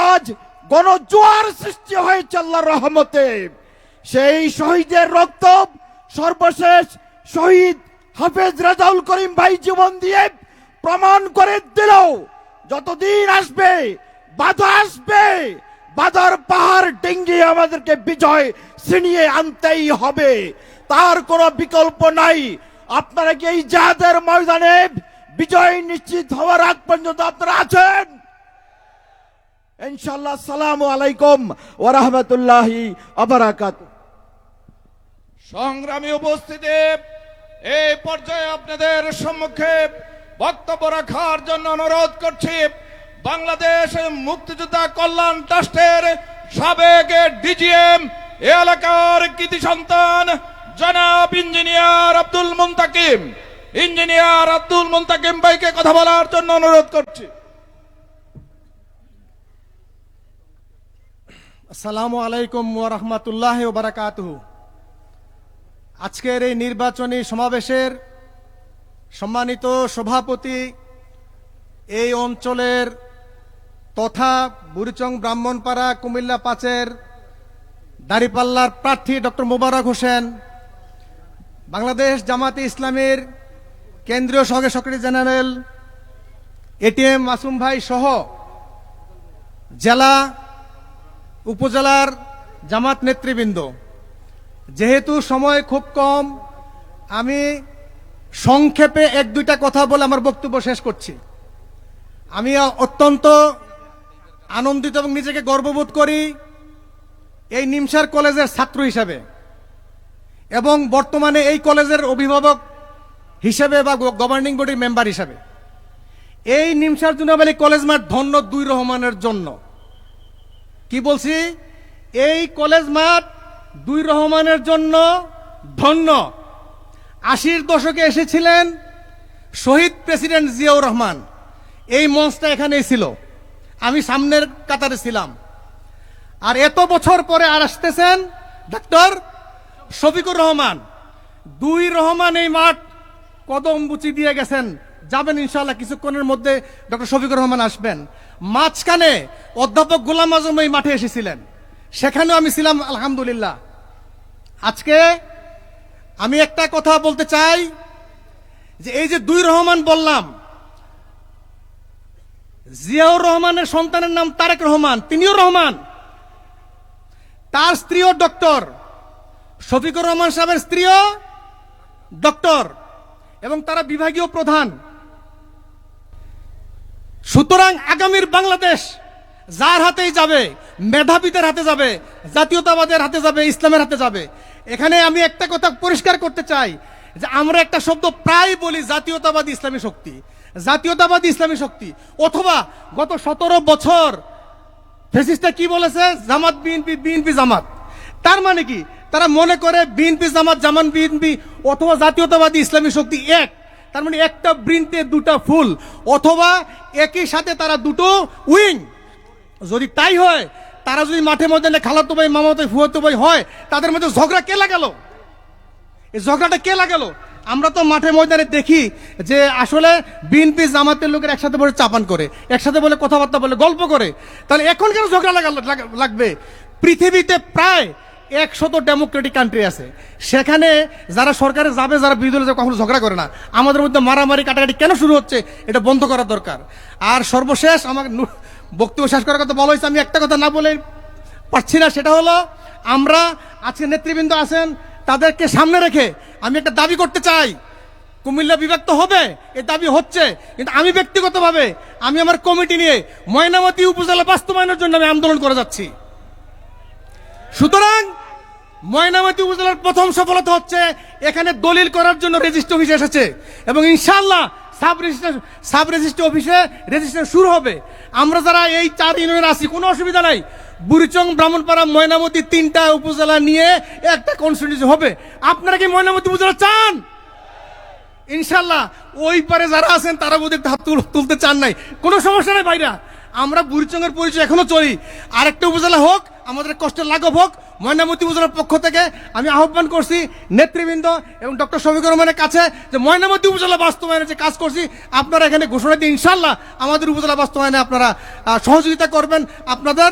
S6: আজ গণজোয়ার সৃষ্টি হয়েছে আল্লাহর রহমতে। সেই শহীদের রক্ত, সর্বশেষ শহীদ হাফেজ রেজাউল করিম ভাই জীবন দিয়ে প্রমাণ করে দিল, যতদিন আসবে বাধা আসবে, বাধার পাহাড় ডিঙ্গিয়ে আমাদেরকে বিজয় ছিনিয়ে আনতেই হবে, তার কোনো বিকল্প নাই। আপনারা কি এই জিহাদের ময়দানে বিজয় নিশ্চিত হওয়ার আগ পর্যন্ত আপনারা আছেন? ইনশাআল্লাহ। আসসালামু আলাইকুম ওয়া রাহমাতুল্লাহি ওয়া বারাকাতুহু।
S4: সংগ্রামী উপস্থিতি, এই পর্যায়ে আপনাদের সম্মুখে বক্তব্য রাখার জন্য অনুরোধ করছি বাংলাদেশ মুক্তিযোদ্ধা কল্যাণ ট্রাস্টের সাবেক ডিজিএম, এ এলাকার কৃতি সন্তান জনাব ইঞ্জিনিয়ার আব্দুল মুন্তাকিম। ইঞ্জিনিয়ার আব্দুল মুন্তাকিম ভাইকে কথা বলার জন্য অনুরোধ করছি।
S7: আসসালামু আলাইকুম ওয়া রাহমাতুল্লাহি ওয়া বারাকাতুহু। আজকের এই নির্বাচনী সমাবেশের সম্মানিত সভাপতি, এই অঞ্চলের তথা বুড়িচং ব্রাহ্মণপাড়া কুমিল্লা ৫-এর দাঁড়িপাল্লার প্রার্থী ডক্টর মোবারক হোসেন, বাংলাদেশ জামাতে ইসলামীর কেন্দ্রীয় সহকারী সেক্রেটারি জেনারেল এটিএম মাসুম ভাই সহ জেলা উপজেলার জামাত নেতৃবৃন্দ, যেহেতু সময় খুব কম, আমি সংক্ষেপে ১-২টা কথা বলে আমার বক্তব্য শেষ করছি। আমি অত্যন্ত আনন্দিত এবং নিজেকে গর্ববোধ করি এই নিমসার কলেজের ছাত্র হিসাবে এবং বর্তমানে এই কলেজের অভিভাবক হিসেবে বা গভর্নিং বডির মেম্বার হিসাবে। এই নিমসার জুনাবালি কলেজ মাঠ ধন্য দুই রহমানের জন্য। কি বলছি? এই কলেজ মাঠ দুই রহমানের জন্য ধন্য। ৮০-র দশকে এসেছিলেন শহীদ প্রেসিডেন্ট জিয়াউর রহমান, এই মঞ্চটা এখানেই ছিল, আমি সামনের কাতারে ছিলাম। আর এত বছর পরে আর আসতেছেন ডক্টর শফিকুর রহমান। দুই রহমান এই মাঠ কদম বুচি দিয়ে গেছেন, যাবেন ইনশাআল্লাহ কিছুক্ষণের মধ্যে ডক্টর শফিকুর রহমান আসবেন। মাঝখানে অধ্যাপক গোলাম আজম এই মাঠে এসেছিলেন, সেখানেও আমি ছিলাম আলহামদুলিল্লাহ। আজকে আমি একটা কথা বলতে চাই যে এই যে দুই রহমান বললাম, জিয়াউর রহমানের সন্তানের নাম তারেক রহমান, তিনিও রহমান, তার স্ত্রীও ডক্টর, শফিকুর রহমান সাহেবের স্ত্রীও ডক্টর এবং তারা বিভাগীয় প্রধান। সুতরাং আগামীর বাংলাদেশ যার হাতেই যাবে, মেধাবীদের হাতে যাবে, জাতীয়তাবাদের হাতে যাবে, ইসলামের হাতে যাবে। এখানে আমি একটা কথা পরিষ্কার করতে চাই যে আমরা একটা শব্দ প্রায় বলি, জাতীয়তাবাদী ইসলামী শক্তি। জাতীয়তাবাদী ইসলামী শক্তি, অথবা গত 17 বছর ফেসিস্টটা কি বলেছে, জামাত বিএনপি, বিএনপি জামাত। তার মানে কি, তারা মনে করে বিএনপি জামাত, জামান বিএনপি অথবা জাতীয়তাবাদী ইসলামী শক্তি এক। তার মানে একটা বৃন্তে দুটা ফুল, অথবা একই সাথে তারা দুটো উইং। যদি তাই হয়, তারা যদি মাঠে ময়দানে খালাতো ভাই, মামাতো ভাই, ফুয়াতো ভাই হয়, তাদের মধ্যে ঝগড়া কে লাগালো? এই ঝগড়াটা কে লাগালো? আমরা তো মাঠে ময়দানে দেখি যে আসলে বিএনপি জামাতের লোকের একসাথে বলে চাপান করে, একসাথে বলে কথাবার্তা বলে, গল্প করে। তাহলে এখন কেন ঝগড়া লাগবে? পৃথিবীতে প্রায় 100 ডেমোক্রেটিক কান্ট্রি আছে, সেখানে যারা সরকারে যাবে, যারা বিরোধী দলে যাবে, কখনো ঝগড়া করে না। আমাদের মধ্যে মারামারি কাটাকাটি কেন শুরু হচ্ছে? এটা বন্ধ করা দরকার। আর সর্বশেষ আমার বক্তব্য শেষ করার কথা বলা হয়েছে, আমি একটা কথা না বলে পারছি না, সেটা হলো আমরা আজকে নেতৃবৃন্দ আছেন, তাদেরকে সামনে রেখে আমি একটা দাবি করতে চাই। কুমিল্লা বিভক্ত হবে, এই দাবি হচ্ছে, কিন্তু আমি ব্যক্তিগতভাবে আমি আমার কমিটি নিয়ে ময়নামতি উপজেলা বাস্তবায়নের জন্য আমি আন্দোলন করে যাচ্ছি। সুতরাং ময়নামতি উপজেলার প্রথম সফলতা হচ্ছে এখানে দলিল করার জন্য রেজিস্ট্রি অফিসে এসেছে, এবং ইনশাআল্লাহ সাব রেজিস্ট্রি অফিসে রেজিস্ট্রেশন শুরু হবে। আমরা যারা এই 4 ইউনিয়নে আছি, কোনো অসুবিধা নাই। বুড়িচং, ব্রাহ্মণপাড়া, ময়নামতি 3টা উপজেলা নিয়ে একটা কনস্টিটিউশন হবে। আপনারা কি ময়নামতি উপজেলা চান? ইনশাআল্লাহ ওই পারে যারা আছেন তারা বোধহয় হাত তুলতে চান নাই, কোনো সমস্যা নাই ভাইরা। আমরা বুড়িচংয়ের পরিচয় এখনো চলি, আরেকটা উপজেলা হোক, আমাদের কষ্টের লাঘব হোক। ময়নামতি উপজেলার পক্ষ থেকে আমি আহ্বান করছি নেতৃবৃন্দ এবং ডক্টর শফিকুর রহমানের কাছে যে ময়নামতি উপজেলা বাস্তবায়নের যে কাজ করছি, আপনারা এখানে ঘোষণা দিয়ে ইনশাআল্লাহ আমাদের উপজেলা বাস্তবায়নে আপনারা সহযোগিতা করবেন। আপনাদের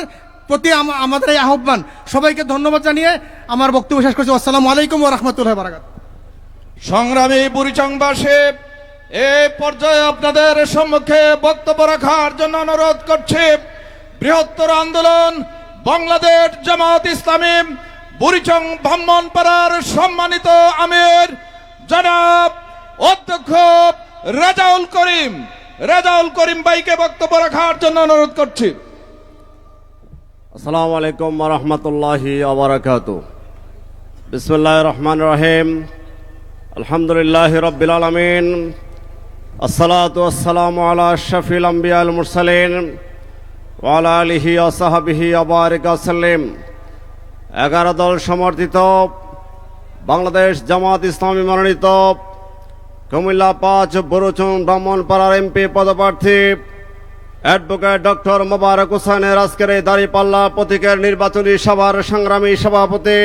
S7: প্রতি আমাদের এই আহ্বান। সবাইকে ধন্যবাদ জানিয়ে আমার বক্তব্য শেষ করছি। আসসালামু আলাইকুম ওয়া রাহমাতুল্লাহি ওয়া বারাকাতুহু।
S4: সংগ্রামী বুড়িচংবাসী, এই পর্যায়ে আপনাদের সম্মুখে বক্তব্য রাখার জন্য অনুরোধ করছি বৃহত্তর আন্দোলন বাংলাদেশ জামাত ইসলামী বুড়িচং ব্রাহ্মণপাড়ার সম্মানিত আমির জনাব অধ্যক্ষ রেজাউল করিম ভাইকে বক্তব্য রাখার জন্য অনুরোধ করছি।
S8: আসসালামু আলাইকুম ওয়া রাহমাতুল্লাহি ওয়া বারাকাতুহু। বিসমিল্লাহির রহমানির রহিম। আলহামদুলিল্লাহি রাব্বিল আলামিন। আসসালাতু ওয়াসসালামু আলা আশরাফিল আমবিয়া ওয়াল মুরসালিন ওয়া আলা আলিহি ওয়া সাহবিহি ওয়া বারিকা ওয়াসাল্লিম। 11 দল সমর্থিত বাংলাদেশ জামাত ইসলামী মনোনীত কুমিল্লা 5 বুড়িচং ব্রাহ্মণপাড়ার এমপি পদপ্রার্থী অ্যাডভোকেট ডক্টর মোবারক হোসেনের আজকের এই দাঁড়িপাল্লা প্রতীকের নির্বাচনী সভার সংগ্রামী সভাপতি,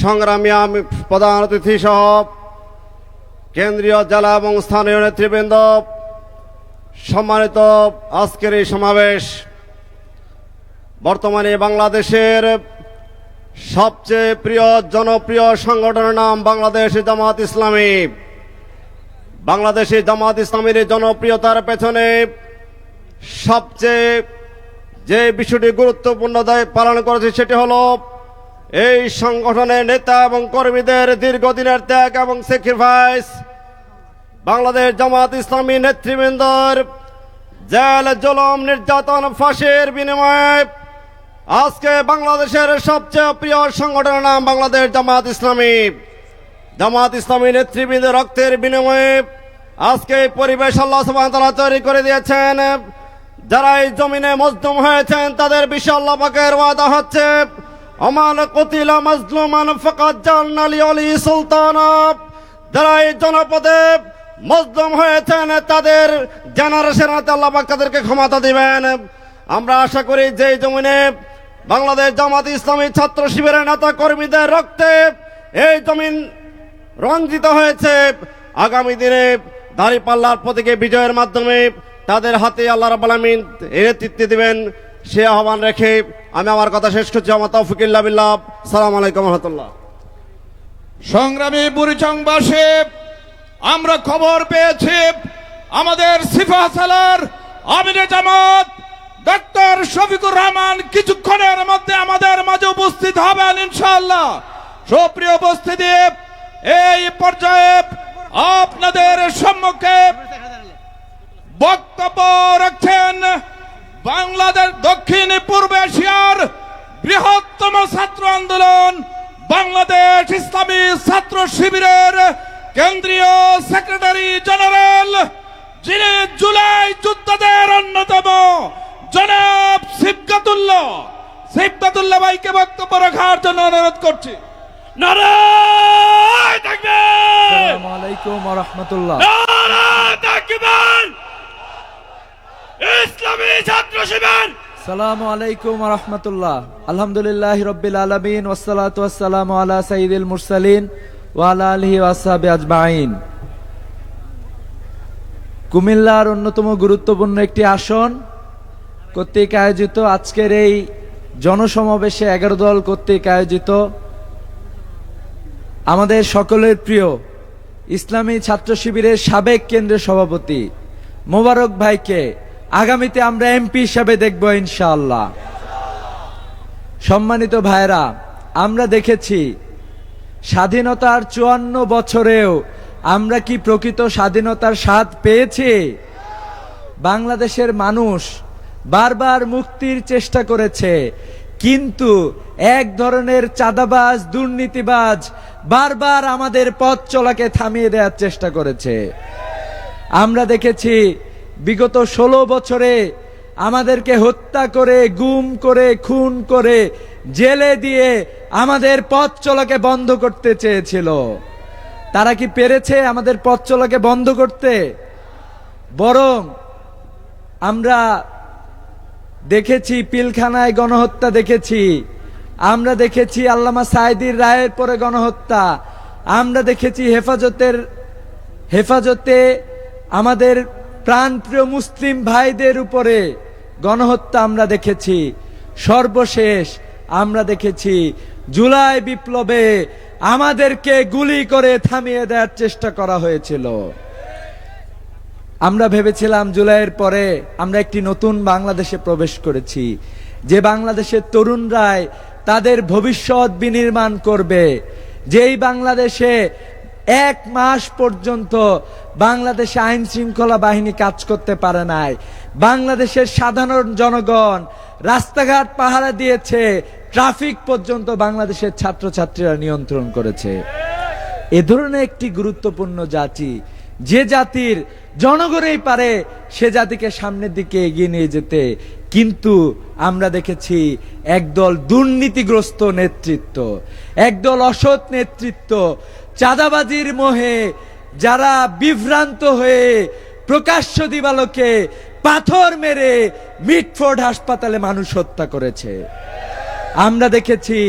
S8: সংগ্রামী প্রধান অতিথি সহ কেন্দ্রীয় জেলা এবং স্থানীয় নেতৃবৃন্দ, সম্মানিত আজকের এই সমাবেশ। বর্তমানে বাংলাদেশের সবচেয়ে জনপ্রিয় সংগঠনের নাম বাংলাদেশ জামাত ইসলামী। বাংলাদেশি জামাত ইসলামীর জনপ্রিয়তার পেছনে সবচেয়ে যে বিষয়টি গুরুত্বপূর্ণ দায়িত্ব পালন করেছে সেটি হলো এই সংগঠনের নেতা এবং কর্মীদের দীর্ঘদিনের ত্যাগ এবং স্যাক্রিফাইস। বাংলাদেশ জামাত ইসলামী নেতৃবৃন্দর জেল, জুলুম, নির্যাতন, ফাঁসির বিনিময়ে আজকে বাংলাদেশের সবচেয়ে প্রিয় সংগঠনের নাম বাংলাদেশ জামাত ইসলামী। জামাত ইসলামী নেতৃবৃন্দের রক্তের বিনিময়ে আজকে এই পরিবেশ আল্লাহ সুবহানাহু ওয়া তাআলা তৈরি করে দিয়েছেন। যারা এই জমিনে মজলুম হয়েছেন তাদের বিষয়ে আল্লাহ পাকের ওয়াদা হচ্ছে, ওমান কুতিলা মাজলুমান ফাকাদ জাআলনা লিওয়ালি সুলতানা। যারা এই জনপদে মজলুম হয়েছেন তাদের জেনারেশনে আল্লাহ পাক তাদেরকে ক্ষমতা দিবেন। আমরা আশা করি যে এই জমিনে বাংলাদেশ জামাত ইসলামী ছাত্র শিবিরের নেতা কর্মীদের রক্তে এই জমিন রঞ্জিত হয়েছে। আগামী দিনে দাঁড়িপাল্লার প্রতীকে বিজয়ের মাধ্যমে তাদের হাতে আল্লাহ রাব্বুল আলামিন নেতৃত্ব দিবেন, সে আহ্বান রেখে আমি আমার কথা শেষ করছি। আমার তৌফিক ইল্লা বিল্লাহ। আসসালামু আলাইকুম ওয়া রাহমাতুল্লাহ।
S4: সংগ্রামী বুড়িচংবাসী, আমরা খবর পেয়েছি আমাদের সিপাহসালার আমিরে জামাত ডক্টর শফিকুর রহমান কিছুক্ষণের মধ্যে আমাদের মাঝে উপস্থিত হবেন ইনশাআল্লাহ। সুপ্রিয় উপস্থিতি, এই পর্যায়ে আপনাদের সম্মুখে বক্তব্য রাখছেন বাংলাদেশ দক্ষিণ পূর্ব এশিয়ার বৃহত্তম ছাত্র আন্দোলন বাংলাদেশ ইসলামী ছাত্র শিবিরের কেন্দ্রীয় সেক্রেটারি জেনারেল যিনি জুলাই যোদ্ধাদের অন্যতম জনাব সিবগাতুল্লাহ ভাইকে বক্তব্য রাখার জন্য অনুরোধ করছি।
S1: নারায়ে তাকবীর!
S9: আসসালামু আলাইকুম ওয়া রাহমাতুল্লাহ।
S1: নারায়ে তাকবীর! ইসলামী ছাত্র শিবির!
S9: আসসালামু আলাইকুম ওয়া রাহমাতুল্লাহ। আলহামদুলিল্লাহি রাব্বিল আলামিন ওয়াসসালাতু ওয়াসসালামু আলা সাইয়্যিদিল মুরসালিন ওয়া আলা আলিহি ওয়া আসহাবিহি আজমাইন। কুমিল্লার অন্যতম গুরুত্বপূর্ণ একটি আসন কর্তৃক আয়োজিত আজকের এই জনসমাবেশে 11 দল কর্তৃক আয়োজিত আমাদের সকলের প্রিয় ইসলামী ছাত্র শিবিরের সাবেক কেন্দ্রীয় সভাপতি মোবারক ভাইকে আগামীতে আমরা এমপি হিসাবে দেখব ইনশাআল্লাহ। সম্মানিত ভাইরা, আমরা দেখেছি স্বাধীনতার 54 বছরেও আমরা কি প্রকৃত স্বাধীনতার স্বাদ পেয়েছি? বাংলাদেশের মানুষ বারবার মুক্তির চেষ্টা করেছে, কিন্তু এক ধরনের চাঁদাবাজ দুর্নীতিবাজ বারবার আমাদের পথ চলাকে থামিয়ে দেওয়ার চেষ্টা করেছে। আমরা দেখেছি বিগত 16 বছরে আমাদেরকে হত্যা করে, গুম করে, খুন করে, জেলে দিয়ে আমাদের পথ চলাকে বন্ধ করতে চেয়েছিল। তারা কি পেরেছে আমাদের পথ চলাকে বন্ধ করতে? বরং আমরা দেখেছি পিলখানায় গণহত্যা দেখেছি, আমরা দেখেছি আল্লামা সাঈদীর রায়ের পরে গণহত্যা, আমরা দেখেছি হেফাজতে আমাদের প্রাণপ্রিয় মুসলিম ভাইদের উপরে গণহত্যা আমরা দেখেছি। সর্বশেষ আমরা দেখেছি জুলাই বিপ্লবে আমাদেরকে গুলি করে থামিয়ে দেওয়ার চেষ্টা করা হয়েছিল। আমরা ভেবেছিলাম জুলাইয়ের পরে আমরা একটি নতুন বাংলাদেশে প্রবেশ করেছি, যে বাংলাদেশের তরুণরাই তাদের ভবিষ্যৎ বিনির্মাণ করবে, যেই বাংলাদেশে 1 মাস পর্যন্ত বাংলাদেশে আইন শৃঙ্খলা বাহিনী কাজ করতে পারে নাই, বাংলাদেশের সাধারণ জনগণ রাস্তাঘাট পাহারা দিয়েছে, ট্রাফিক পর্যন্ত বাংলাদেশের ছাত্রছাত্রীরা নিয়ন্ত্রণ করেছে। এ ধরনের একটি গুরুত্বপূর্ণ জাতি, যে জাতির জনগণই পারে সে জাতিকে সামনের দিকে এগিয়ে নিয়ে যেতে, কিন্তু আমরা দেখেছি একদল দুর্নীতিগ্রস্ত নেতৃত্ব, একদল অসৎ নেতৃত্ব, চাঁদাবাজির মোহে যারা বিভ্রান্ত হয়ে প্রকাশ্য দিবালোকে পাথর মেরে মিটফোর্ড হাসপাতালে মানুষ হত্যা করেছে। আমরা দেখেছি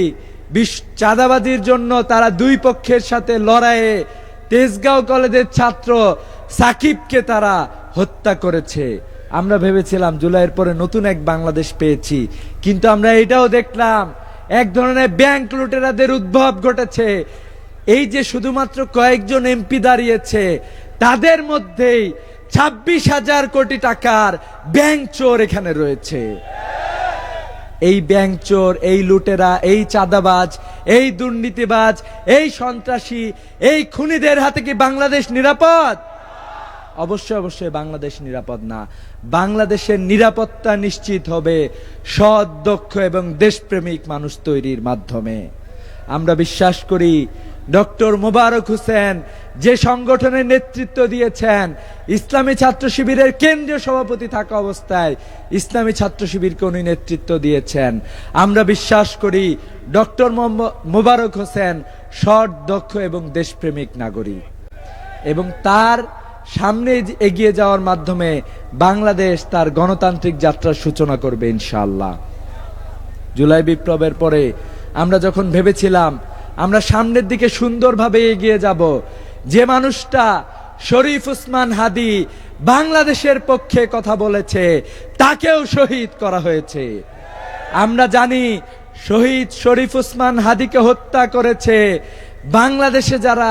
S9: চাঁদাবাজির জন্য তারা দুই পক্ষের সাথে লড়াইয়ে তেজগাঁও কলেজের ছাত্র সাকিবকে তারা হত্যা করেছে। আমরা ভেবেছিলাম জুলাইয়ের পরে নতুন এক বাংলাদেশ পেয়েছি, কিন্তু আমরা এটাও দেখলাম এক ধরনের ব্যাংক লুটেরাদের উদ্ভব ঘটেছে। এই যে শুধুমাত্র কয়েকজন এমপি দাঁড়িয়েছে, তাদের মধ্যেই 26,000 কোটি টাকার ব্যাংক চোর এখানে রয়েছে। এই ব্যাংক চোর, এই লুটেরা, এই চাঁদাবাজ, এই দুর্নীতিবাজ, এই সন্ত্রাসী, এই খুনিদের হাতে কি বাংলাদেশ নিরাপদ? অবশ্যই অবশ্যই বাংলাদেশ নিরাপদ না। বাংলাদেশের নিরাপত্তা নিশ্চিত হবে সৎ, দক্ষ এবং দেশপ্রেমিক মানুষ তৈরির মাধ্যমে। আমরা বিশ্বাস করি ডক্টর মোবারক হোসেন যে সংগঠনের নেতৃত্ব দিয়েছেন, ইসলামী ছাত্র শিবিরের কেন্দ্রীয় সভাপতি থাকা অবস্থায় ইসলামী ছাত্র শিবিরকে উনি নেতৃত্ব দিয়েছেন। আমরা বিশ্বাস করি ডক্টর মোবারক হোসেন সৎ, দক্ষ এবং দেশপ্রেমিক নাগরিক, এবং তার সামনে এগিয়ে যাওয়ার মাধ্যমে বাংলাদেশ তার গণতান্ত্রিক যাত্রার সূচনা করবে ইনশাআল্লাহ। জুলাই বিপ্লবের পরে আমরা যখন ভেবেছিলাম আমরা সামনের দিকে সুন্দরভাবে এগিয়ে যাব, যে মানুষটা শরীফ ওসমান হাদি বাংলাদেশের পক্ষে কথা বলেছে তাকেও শহীদ করা হয়েছে। আমরা জানি শহীদ শরীফ ওসমান হাদিকে হত্যা করেছে বাংলাদেশে যারা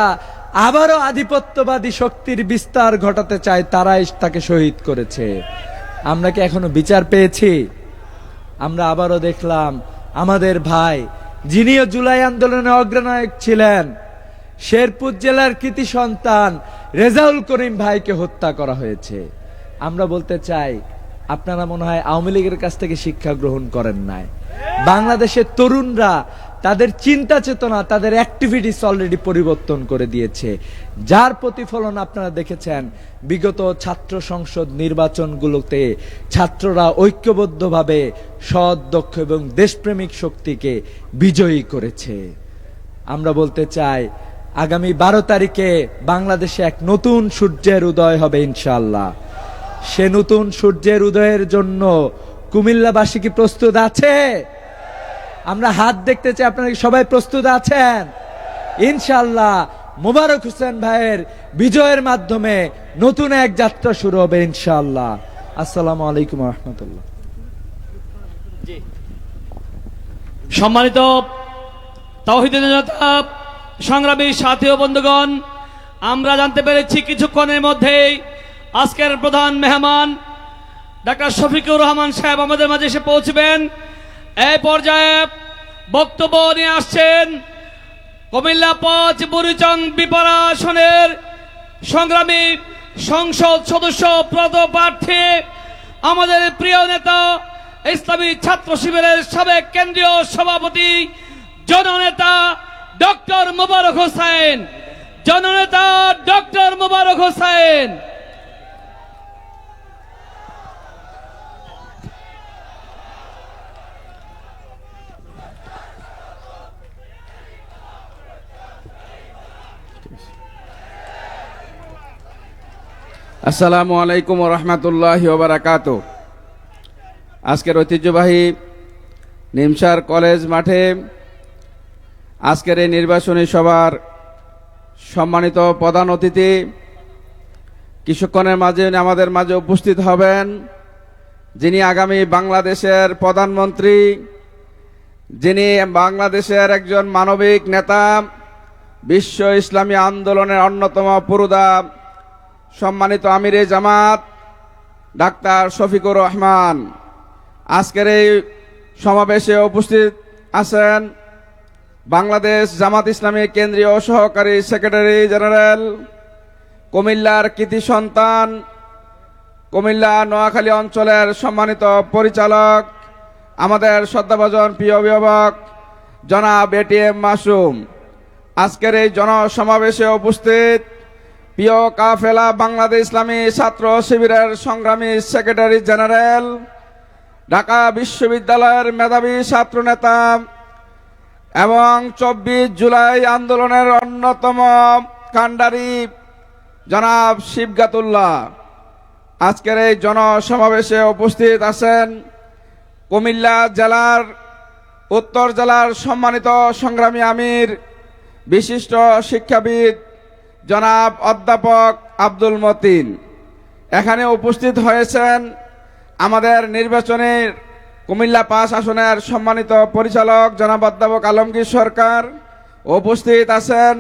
S9: আবারও আধিপত্যবাদী শক্তির বিস্তার ঘটাতে চায়, তারাই তাকে শহীদ করেছে। আমরা কি এখনো বিচার পেয়েছি? আমরা আবারও দেখলাম আমাদের ভাই, যিনিও জুলাই আন্দোলনে অগ্রনায়ক ছিলেন, শেরপুর জেলার কৃতি সন্তান রেজাউল করিম ভাইকে হত্যা করা হয়েছে। আমরা বলতে চাই, আপনারা মনে হয় আওয়ামী লীগের কাছ থেকে শিক্ষা গ্রহণ করেন নাই। বাংলাদেশের তরুণরা তাদের চিন্তা চেতনা, তাদের অ্যাক্টিভিটিস অলরেডি পরিবর্তন করে দিয়েছে, যার প্রতিফলন আপনারা দেখেছেন বিগত ছাত্র সংসদ নির্বাচনগুলোতে ছাত্ররা ঐক্যবদ্ধভাবে সৎ, দক্ষ এবং দেশপ্রেমিক শক্তিকে বিজয়ী করেছে। আমরা বলতে চাই আগামী 12 তারিখে বাংলাদেশে এক নতুন সূর্যের উদয় হবে ইনশাআল্লাহ। সে নতুন সূর্যের উদয়ের জন্য কুমিল্লাবাসী কি প্রস্তুত আছে? আমরা হাত দেখতে চাই, আপনারা কি সবাই প্রস্তুত আছেন? ইনশাআল্লাহ মোবারক হোসেন ভাইয়ের বিজয়ের মাধ্যমে নতুন এক যাত্রা শুরু হবে ইনশাআল্লাহ। আসসালামু আলাইকুম ওয়া রাহমাতুল্লাহ।
S1: সম্মানিত তাওহীদের জনতা, সংগ্রামী সাথী ও বন্ধুগণ, আমরা জানতে পেরেছি কিছুক্ষণের মধ্যেই আজকের প্রধান মেহমান ডাক্তার শফিকুর রহমান সাহেব আমাদের মাঝে এসে পৌঁছবেন। এই পর্যায়ে বক্তব্য নিয়ে আসছেন কুমিল্লা 5 বুড়িচং বিপাড়া আসনের সংগ্রামী সংসদ সদস্য পদপ্রার্থী, আমাদের প্রিয় নেতা, ইসলামী ছাত্র শিবিরের সাবেক কেন্দ্রীয় সভাপতি, জননেতা ডক্টর মোবারক হোসেন। জননেতা ডক্টর মোবারক হোসেন।
S10: আসসালামু আলাইকুম ওয়া রাহমাতুল্লাহি ওয়া বারাকাতুহু। আজকের ঐতিহ্যবাহী নিমসার কলেজ মাঠে আজকের এই নির্বাচনী সভার সম্মানিত প্রধান অতিথি কিছুক্ষণের মাঝে আমাদের মাঝে উপস্থিত হবেন, যিনি আগামী বাংলাদেশের প্রধানমন্ত্রী, যিনি বাংলাদেশের একজন মানবিক নেতা, বিশ্ব ইসলামী আন্দোলনের অন্যতম পুরোধা, সম্মানিত আমিরে জামাত ডাক্তার শফিকুর রহমান। আজকের এই সমাবেশে উপস্থিত আছেন বাংলাদেশ জামাত ইসলামী কেন্দ্রীয় সহকারী সেক্রেটারি জেনারেল, কুমিল্লার কৃতি সন্তান, কুমিল্লা নোয়াখালী অঞ্চলের সম্মানিত পরিচালক, আমাদের শ্রদ্ধাভাজন প্রিয় অভিভাবক জনাব এটিএম মাসুম। আজকের এই জনসমাবেশে উপস্থিত প্রিয় কাফেলা বাংলাদেশ ইসলামী ছাত্র শিবিরের সংগ্রামী সেক্রেটারি জেনারেল, ঢাকা বিশ্ববিদ্যালয়ের মেধাবী ছাত্রনেতা এবং 24 জুলাই আন্দোলনের অন্যতম কাণ্ডারি জনাব শিবগাতুল্লাহ। আজকের এই জনসমাবেশে উপস্থিত আছেন কুমিল্লা জেলার উত্তর জেলার সম্মানিত সংগ্রামী আমির, বিশিষ্ট শিক্ষাবিদ জনাব অধ্যাপক আব্দুল মতিন। এখানে উপস্থিত হয়েছেন আমাদের নির্বাচনের কুমিল্লা 5 আসনের সম্মানিত পরিচালক জনাব অধ্যাপক আলমগীর সরকার। উপস্থিত আছেন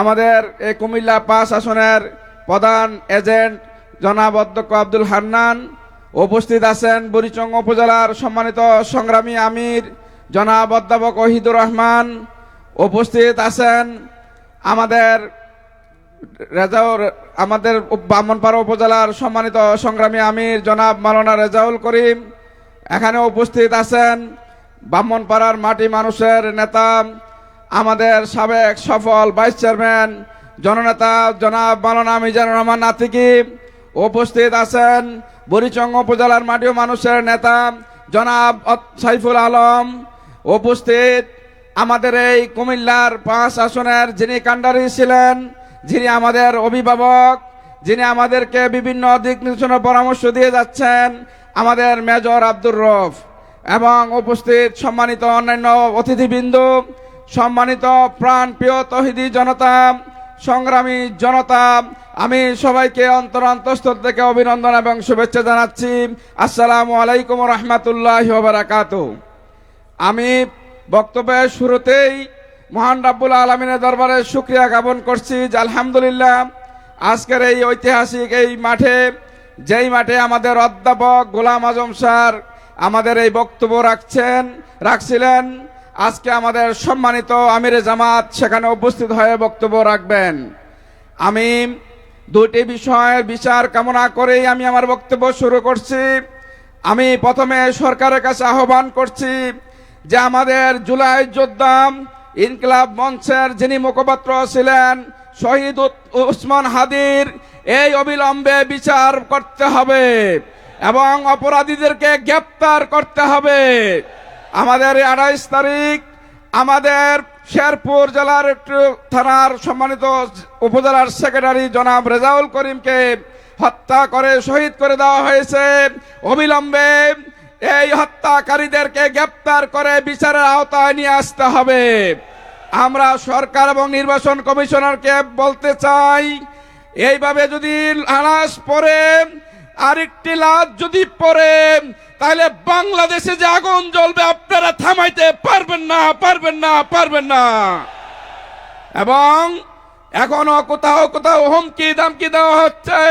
S10: আমাদের এই কুমিল্লা 5 আসনের প্রধান এজেন্ট জনাব অধ্যক্ষ আব্দুল হান্নান। উপস্থিত আছেন বুড়িচং উপজেলার সম্মানিত সংগ্রামী আমির জনাব অধ্যাপক ওহিদুর রহমান। উপস্থিত আছেন আমাদের ব্রাহ্মণপাড়া উপজেলার সম্মানিত সংগ্রামী আমির জনাব মাওলানা রেজাউল করিম। এখানে উপস্থিত আছেন ব্রাহ্মণপাড়ার মাটি মানুষের নেতা, আমাদের সাবেক সফল ভাইস চেয়ারম্যান জননেতা জনাব মাওলানা মিজানুর রহমান নাতিকি। উপস্থিত আছেন বুড়িচং উপজেলার মাটি মানুষের নেতা জনাব সাইফুল আলম। উপস্থিত আমাদের এই কুমিল্লার 5 আসনের যিনি কাণ্ডারি ছিলেন, যিনি আমাদের অভিভাবক, যিনি আমাদেরকে বিভিন্ন দিক নির্দেশনা পরামর্শ দিয়ে যাচ্ছেন, আমাদের মেজর আব্দুর রফ। এবং উপস্থিত সম্মানিত অন্যান্য অতিথিবৃন্দ, সম্মানিত প্রাণ প্রিয় তৌহিদি জনতা, সংগ্রামী জনতা, আমি সবাইকে অন্তঃস্থল থেকে অভিনন্দন এবং শুভেচ্ছা জানাচ্ছি। আসসালামু আলাইকুম রহমতুল্লাহি ওয়া বারাকাতুহু। আমি বক্তব্যের শুরুতেই মহান রাব্বুল আলামিনের দরবারে শুকরিয়া জ্ঞাপন করছি যে আলহামদুলিল্লাহ আজকের এই ঐতিহাসিক এই মাঠে, যেই মাঠে আমাদের অধ্যাপক গোলাম আজম স্যার আমাদের এই বক্তব্য রাখছিলেন, আজকে আমাদের সম্মানিত আমিরে জামাত সেখানে উপস্থিত হয়ে বক্তব্য রাখবেন। আমি দুটি বিষয়ের বিচার কামনা করেই আমি আমার বক্তব্য শুরু করছি। আমি প্রথমে সরকারের কাছে আহ্বান করছি যে আমাদের জুলাই যোদ্ধা ইনকিলাব মঞ্চের যিনি মুখপাত্র ছিলেন শহীদ উসমান হাদির এই অবিলম্বে বিচার করতে হবে এবং অপরাধীদেরকে গ্রেপ্তার করতে হবে। আমাদের 28 তারিখ আমাদের শেরপুর জেলার একটু থানার সম্মানিত উপজেলার সেক্রেটারি জনাব রেজাউল করিমকে হত্যা করে শহীদ করে দেওয়া হয়েছে। অবিলম্বে এই হত্যাকারীদেরকে গ্রেপ্তার করে বিচারের আওতায় নিয়ে আসতে হবে। আমরা সরকার এবং নির্বাচন কমিশনারকে বলতে চাই, এইভাবে যদি লাশ পড়ে আরেকটি লাশ যদি পড়ে তাহলে বাংলাদেশে যে আগুন জ্বলবে আপনারা থামাইতে পারবেন না, পারবেন না, পারবেন না। এবং এখনো কোথাও কোথাও হুমকি দামকি দেওয়া হচ্ছে।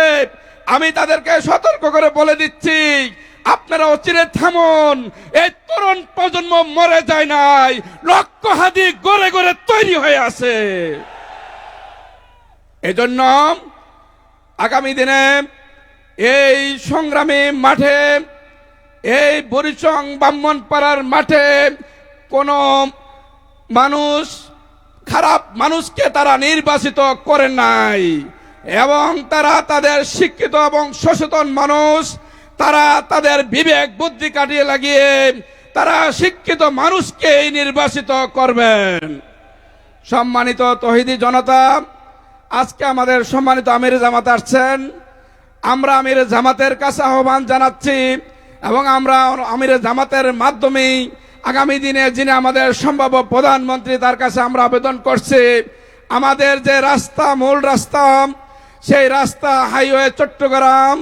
S10: আমি তাদেরকে সতর্ক করে বলে দিচ্ছি, আপনারা অচিরে থামুন। এই তরুণ প্রজন্ম মরে যায় নাই, লক্ষ হাদি গড়ে গড়ে তৈরি হয়ে আছে। এজন্য আগামী দিনে এই সংগ্রামী মাঠে, এই বরিচং ব্রাহ্মণপাড়ার মাঠে কোন মানুষ খারাপ মানুষকে তারা নির্বাচিত করেন নাই এবং তারা তাদের শিক্ষিত এবং সচেতন মানুষ, তারা তাদের বিবেক বুদ্ধি কাটিয়ে লাগিয়ে তারা শিক্ষিত মানুষকে নির্বাচিত করবেন। সম্মানিত তৌহিদি জনতা, আজকে আমাদের সম্মানিত আমির জামাত আসছেন। আমরা আমির জামাতের কাছে আহ্বান জানাচ্ছি এবং আমরা আমির জামাতের মাধ্যমে আগামী দিনে যিনি আমাদের সম্ভাব্য প্রধানমন্ত্রী তার কাছে আমরা আবেদন করছি, আমাদের যে রাস্তা, মূল রাস্তা, সেই রাস্তা হাইওয়ে চট্টগ্রাম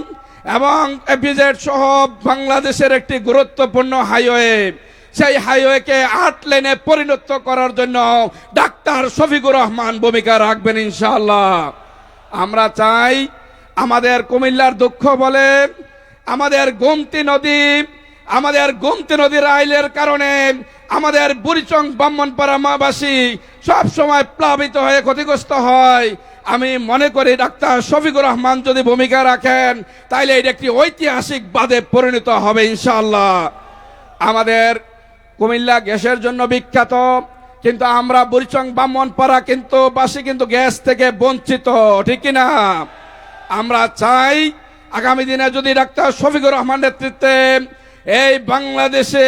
S10: এবং এপিজেড সহ বাংলাদেশের একটি গুরুত্বপূর্ণ হাইওয়ে, সেই হাইওয়েকে 8 লেনে পরিণত করার জন্য ডাক্তার শফিকুর রহমান ভূমিকা রাখবেন ইনশাআল্লাহ। আমরা চাই আমাদের কুমিল্লার দুঃখ বলে আমাদের গোমতী নদীর আইলের কারণে আমাদের বুড়িচং ব্রাহ্মণপাড়া মাবাসী সব সময় প্লাবিত হয়ে ক্ষতিগ্রস্ত হয়। আমি মনে করি ডাক্তার শফিকুর রহমান যদি ভূমিকা রাখেন তাইলে এটা একটি ঐতিহাসিক বাদে পরিণত হবে ইনশাআল্লাহ। আমাদের কুমিল্লা গ্যাসের জন্য বিখ্যাত, কিন্তু আমরা বুড়িচং ব্রাহ্মণপাড়া কিন্তু বাসী কিন্তু গ্যাস থেকে বঞ্চিত, ঠিক কিনা? আমরা চাই আগামী দিনে যদি ডাক্তার শফিকুর রহমান নেতৃত্বে এই বাংলাদেশে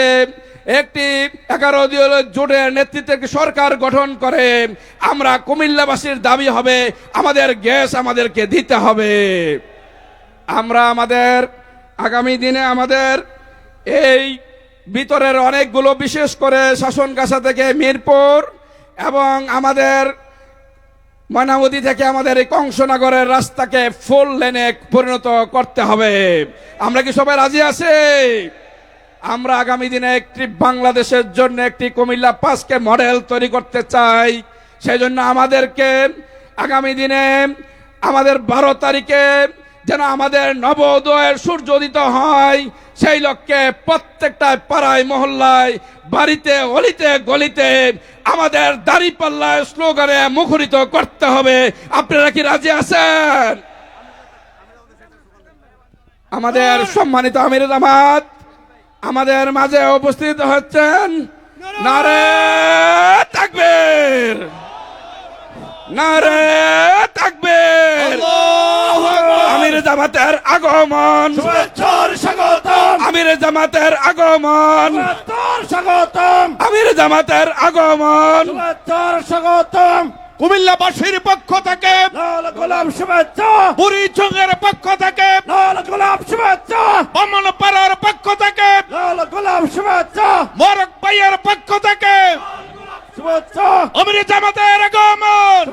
S10: একটি 11 দলীয় জোটের নেতৃত্বে একটি সরকার গঠন করে, আমরা কুমিল্লাবাসীর দাবি হবে আমাদের গ্যাস আমাদেরকে দিতে হবে। আমরা আমাদের আগামী দিনে আমাদের এই ভিতরের অনেকগুলো, বিশেষ করে শাসনগাছা থেকে মিরপুর এবং আমাদের ময়নামতি থেকে আমাদের এই কংসনগরের রাস্তাকে 4 লেনে পরিণত করতে হবে। আমরা কি সবাই রাজি আছি? আমরা আগামী দিনে একটি বাংলাদেশের জন্য একটি কুমিল্লা 5কে মডেল তৈরি করতে চাই। সেই জন্য আমাদেরকে আগামী দিনে আমাদের 12 তারিখে যেন আমাদের নবোদয়ের সূর্য উদিত হয়, সেই লক্ষ্যে প্রত্যেকটা পাড়ায় মহল্লায়, বাড়িতে, অলিতে গলিতে আমাদের দাঁড়িপাল্লায় স্লোগানে মুখরিত করতে হবে। আপনারা কি রাজি আছেন? আমাদের সম্মানিত আমির জামাত আমাদের মাঝে উপস্থিত হচ্ছেন। নারে তাকবীর, নারে তাকবীর। আমির জামাতের আগমন, আমির জামাতের আগমন, আমির জামাতের আগমন। কুমিল্লাবাসীর পক্ষ থেকে, বুড়িচংয়ের পক্ষ থেকে, ব্রাহ্মণপাড়ার পক্ষ থেকে, মোরক ভাইয়ের পক্ষ থেকে আমির জামাতের আগমন,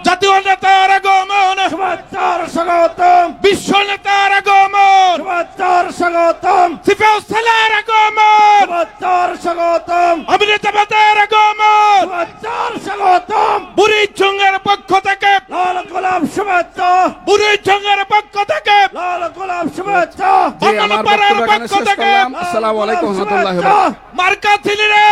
S10: জাতীয় নেতার আগমন, বিশ্ব নেতার আগমন, সিফাউসালার আগমন, আমির জামাতের আগমন, বুড়িচংয়ের পক্ষ থেকে, বুড়িচংয়ের পক্ষ থেকে, ব্রাহ্মণপাড়ার পক্ষ থেকে। আসসালামু আলাইকুম ওয়া রাহমাতুল্লাহি ওয়া বারাকাতুহু।
S1: মার্কা ছিলি রে।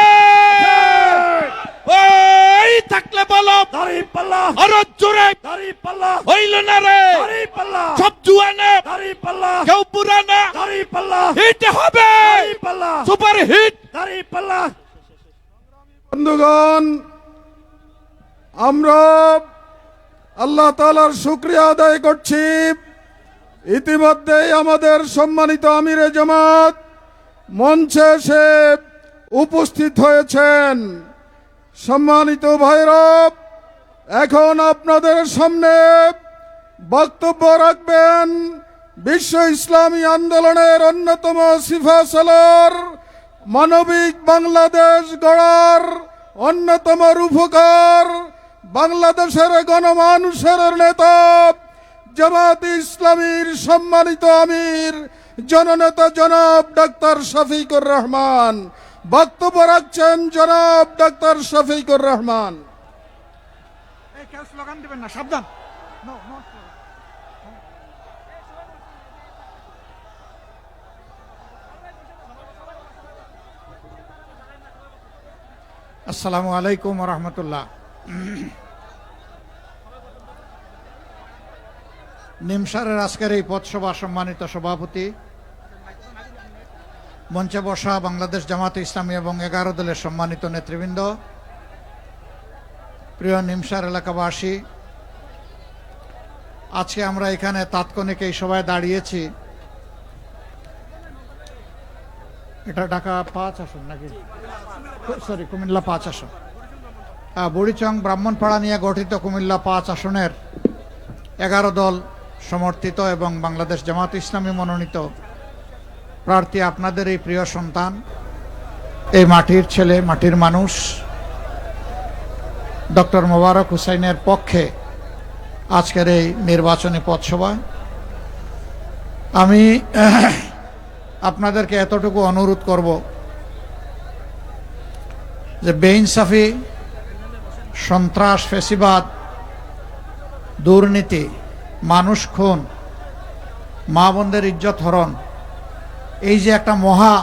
S4: ওই থাকলে বলো
S8: দাঁড়িপাল্লা
S4: আরো জোরে
S8: দাঁড়িপাল্লা
S4: হইল না রে
S8: দাঁড়িপাল্লা
S4: সব জুয়ানে
S8: দাঁড়িপাল্লা
S4: কেউ পুরানা
S8: দাঁড়িপাল্লা
S4: হিট হবে
S8: দাঁড়িপাল্লা
S4: সুপার হিট।
S8: দাঁড়িপাল্লা।
S11: বন্ধুগণ, আমরা আল্লাহ তাআলার শুকরিয়া আদায় করছি। ইতিমধ্যেই আমাদের সম্মানিত আমিরে জামাত মঞ্চে এসে উপস্থিত হয়েছেন। সম্মানিত ভাইরা, এখন আপনাদের সামনে বক্তব্য রাখবেন বিশ্ব ইসলামী আন্দোলনের অন্যতম সিফাসালার, মানবিক বাংলাদেশ গড়ার অন্যতম রূপকার, বাংলাদেশের গণমানুষের নেতা, জামাত ইসলামীর সম্মানিত আমির জননেতা জনাব ডাক্তার শফিকুর রহমান। বক্তব্য রাখছেন জনাব ডাক্তার শফিকুর রহমান।
S7: স্লোগান দিবেন না, সাবধান। আসসালামু আলাইকুম ওয়া রাহমাতুল্লাহ। নিমসারের আজকের এই পথসভা সম্মানিত সভাপতি, মঞ্চে বসা বাংলাদেশ জামাত ইসলামী এবং 11 দলের সম্মানিত নেতৃবৃন্দ, প্রিয় নিমসার এলাকাবাসী, আজকে আমরা এখানে তাৎক্ষণিক এই সভায় দাঁড়িয়েছি। এটা ঢাকা 5 আসন নাকি, সরি কুমিল্লা 5 আসন, বুড়িচং ব্রাহ্মণপাড়া নিয়ে গঠিত কুমিল্লা 5 আসনের 11 দল সমর্থিত এবং বাংলাদেশ জামাত ইসলামী মনোনীত প্রার্থী আপনাদের এই প্রিয় সন্তান, এই মাটির ছেলে, মাটির মানুষ ডক্টর মোবারক হুসাইনের পক্ষে আজকের এই নির্বাচনী পথসভা। আমি আপনাদেরকে এতটুকু অনুরোধ করব যে বেইনসাফি, সন্ত্রাস, ফ্যাসিবাদ, দুর্নীতি, মানুষ খুন, মা বোনদের ইজ্জত হরণ, এই যে একটা মহা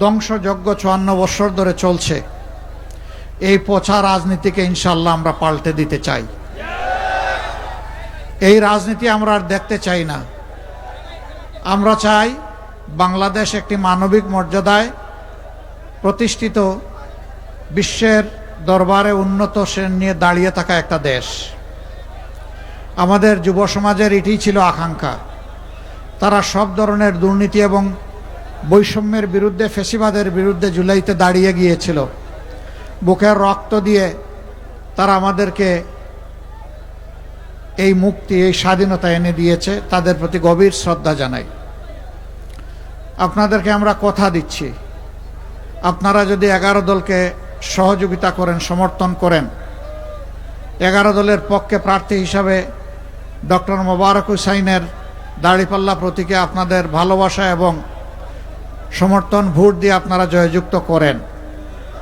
S7: ধ্বংসযজ্ঞ 54 বছর ধরে চলছে, এই পচা রাজনীতিকে ইনশাল্লাহ আমরা পাল্টে দিতে চাই। এই রাজনীতি আমরা আর দেখতে চাই না। আমরা চাই বাংলাদেশ একটি মানবিক মর্যাদায় প্রতিষ্ঠিত, বিশ্বের দরবারে উন্নত শ্রেণী নিয়ে দাঁড়িয়ে থাকা একটা দেশ। আমাদের যুব সমাজের এটি ছিল আকাঙ্ক্ষা। তারা সব ধরনের দুর্নীতি এবং বৈষম্যের বিরুদ্ধে, ফ্যাসিবাদের বিরুদ্ধে জুলাইতে দাঁড়িয়ে গিয়েছিল। বুকের রক্ত দিয়ে তারা আমাদেরকে এই মুক্তি, এই স্বাধীনতা এনে দিয়েছে। তাদের প্রতি গভীর শ্রদ্ধা জানাই। আপনাদেরকে আমরা কথা দিচ্ছি, আপনারা যদি 11 দলকে সহযোগিতা করেন, সমর্থন করেন, 11 দলের পক্ষে প্রার্থী হিসাবে ডক্টর মোবারক হুসাইনের দাড়িপাল্লা প্রতীকে আপনাদের ভালোবাসা এবং সমর্থন ভোট দিয়ে আপনারা জয়যুক্ত করেন,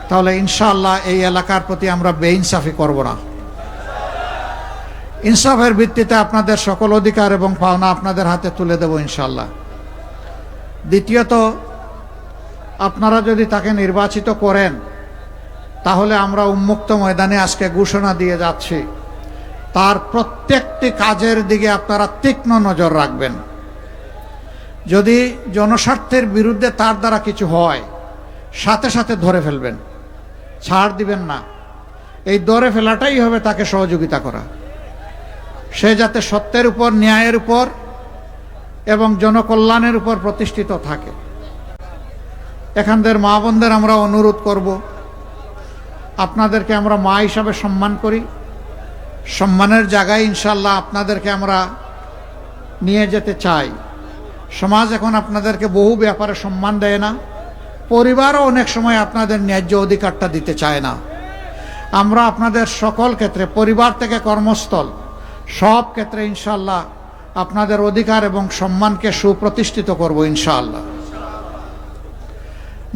S7: তাহলে ইনশাআল্লাহ এই এলাকার প্রতি আমরা বেইনসাফি করব না। ইনসাফের ভিত্তিতে আপনাদের সকল অধিকার এবং পাওনা আপনাদের হাতে তুলে দেব ইনশাআল্লাহ। দ্বিতীয়ত, আপনারা যদি তাকে নির্বাচিত করেন, তাহলে আমরা উন্মুক্ত ময়দানে আজকে ঘোষণা দিয়ে যাচ্ছি, তার প্রত্যেকটি কাজের দিকে আপনারা তীক্ষ্ণ নজর রাখবেন। যদি জনস্বার্থের বিরুদ্ধে তার দ্বারা কিছু হয়, সাথে সাথে ধরে ফেলবেন, ছাড় দিবেন না। এই ধরে ফেলাটাই হবে তাকে সহযোগিতা করা। সে যাতে সত্যের উপর, ন্যায়ের উপর এবং জনকল্যাণের উপর প্রতিষ্ঠিত থাকে। এখানদের মা বোনদের আমরা অনুরোধ করব, আপনাদেরকে আমরা মা হিসাবে সম্মান করি, সম্মানের জায়গায় ইনশাল্লাহ আপনাদেরকে আমরা নিয়ে যেতে চাই। সমাজ এখন আপনাদেরকে বহু ব্যাপারে সম্মান দেয় না, পরিবারও অনেক সময় আপনাদের ন্যায্য অধিকারটা দিতে চায় না। আমরা আপনাদের সকল ক্ষেত্রে, পরিবার থেকে কর্মস্থল, সব ক্ষেত্রে ইনশাল্লাহ আপনাদের অধিকার এবং সম্মানকে সুপ্রতিষ্ঠিত করব ইনশাআল্লাহ।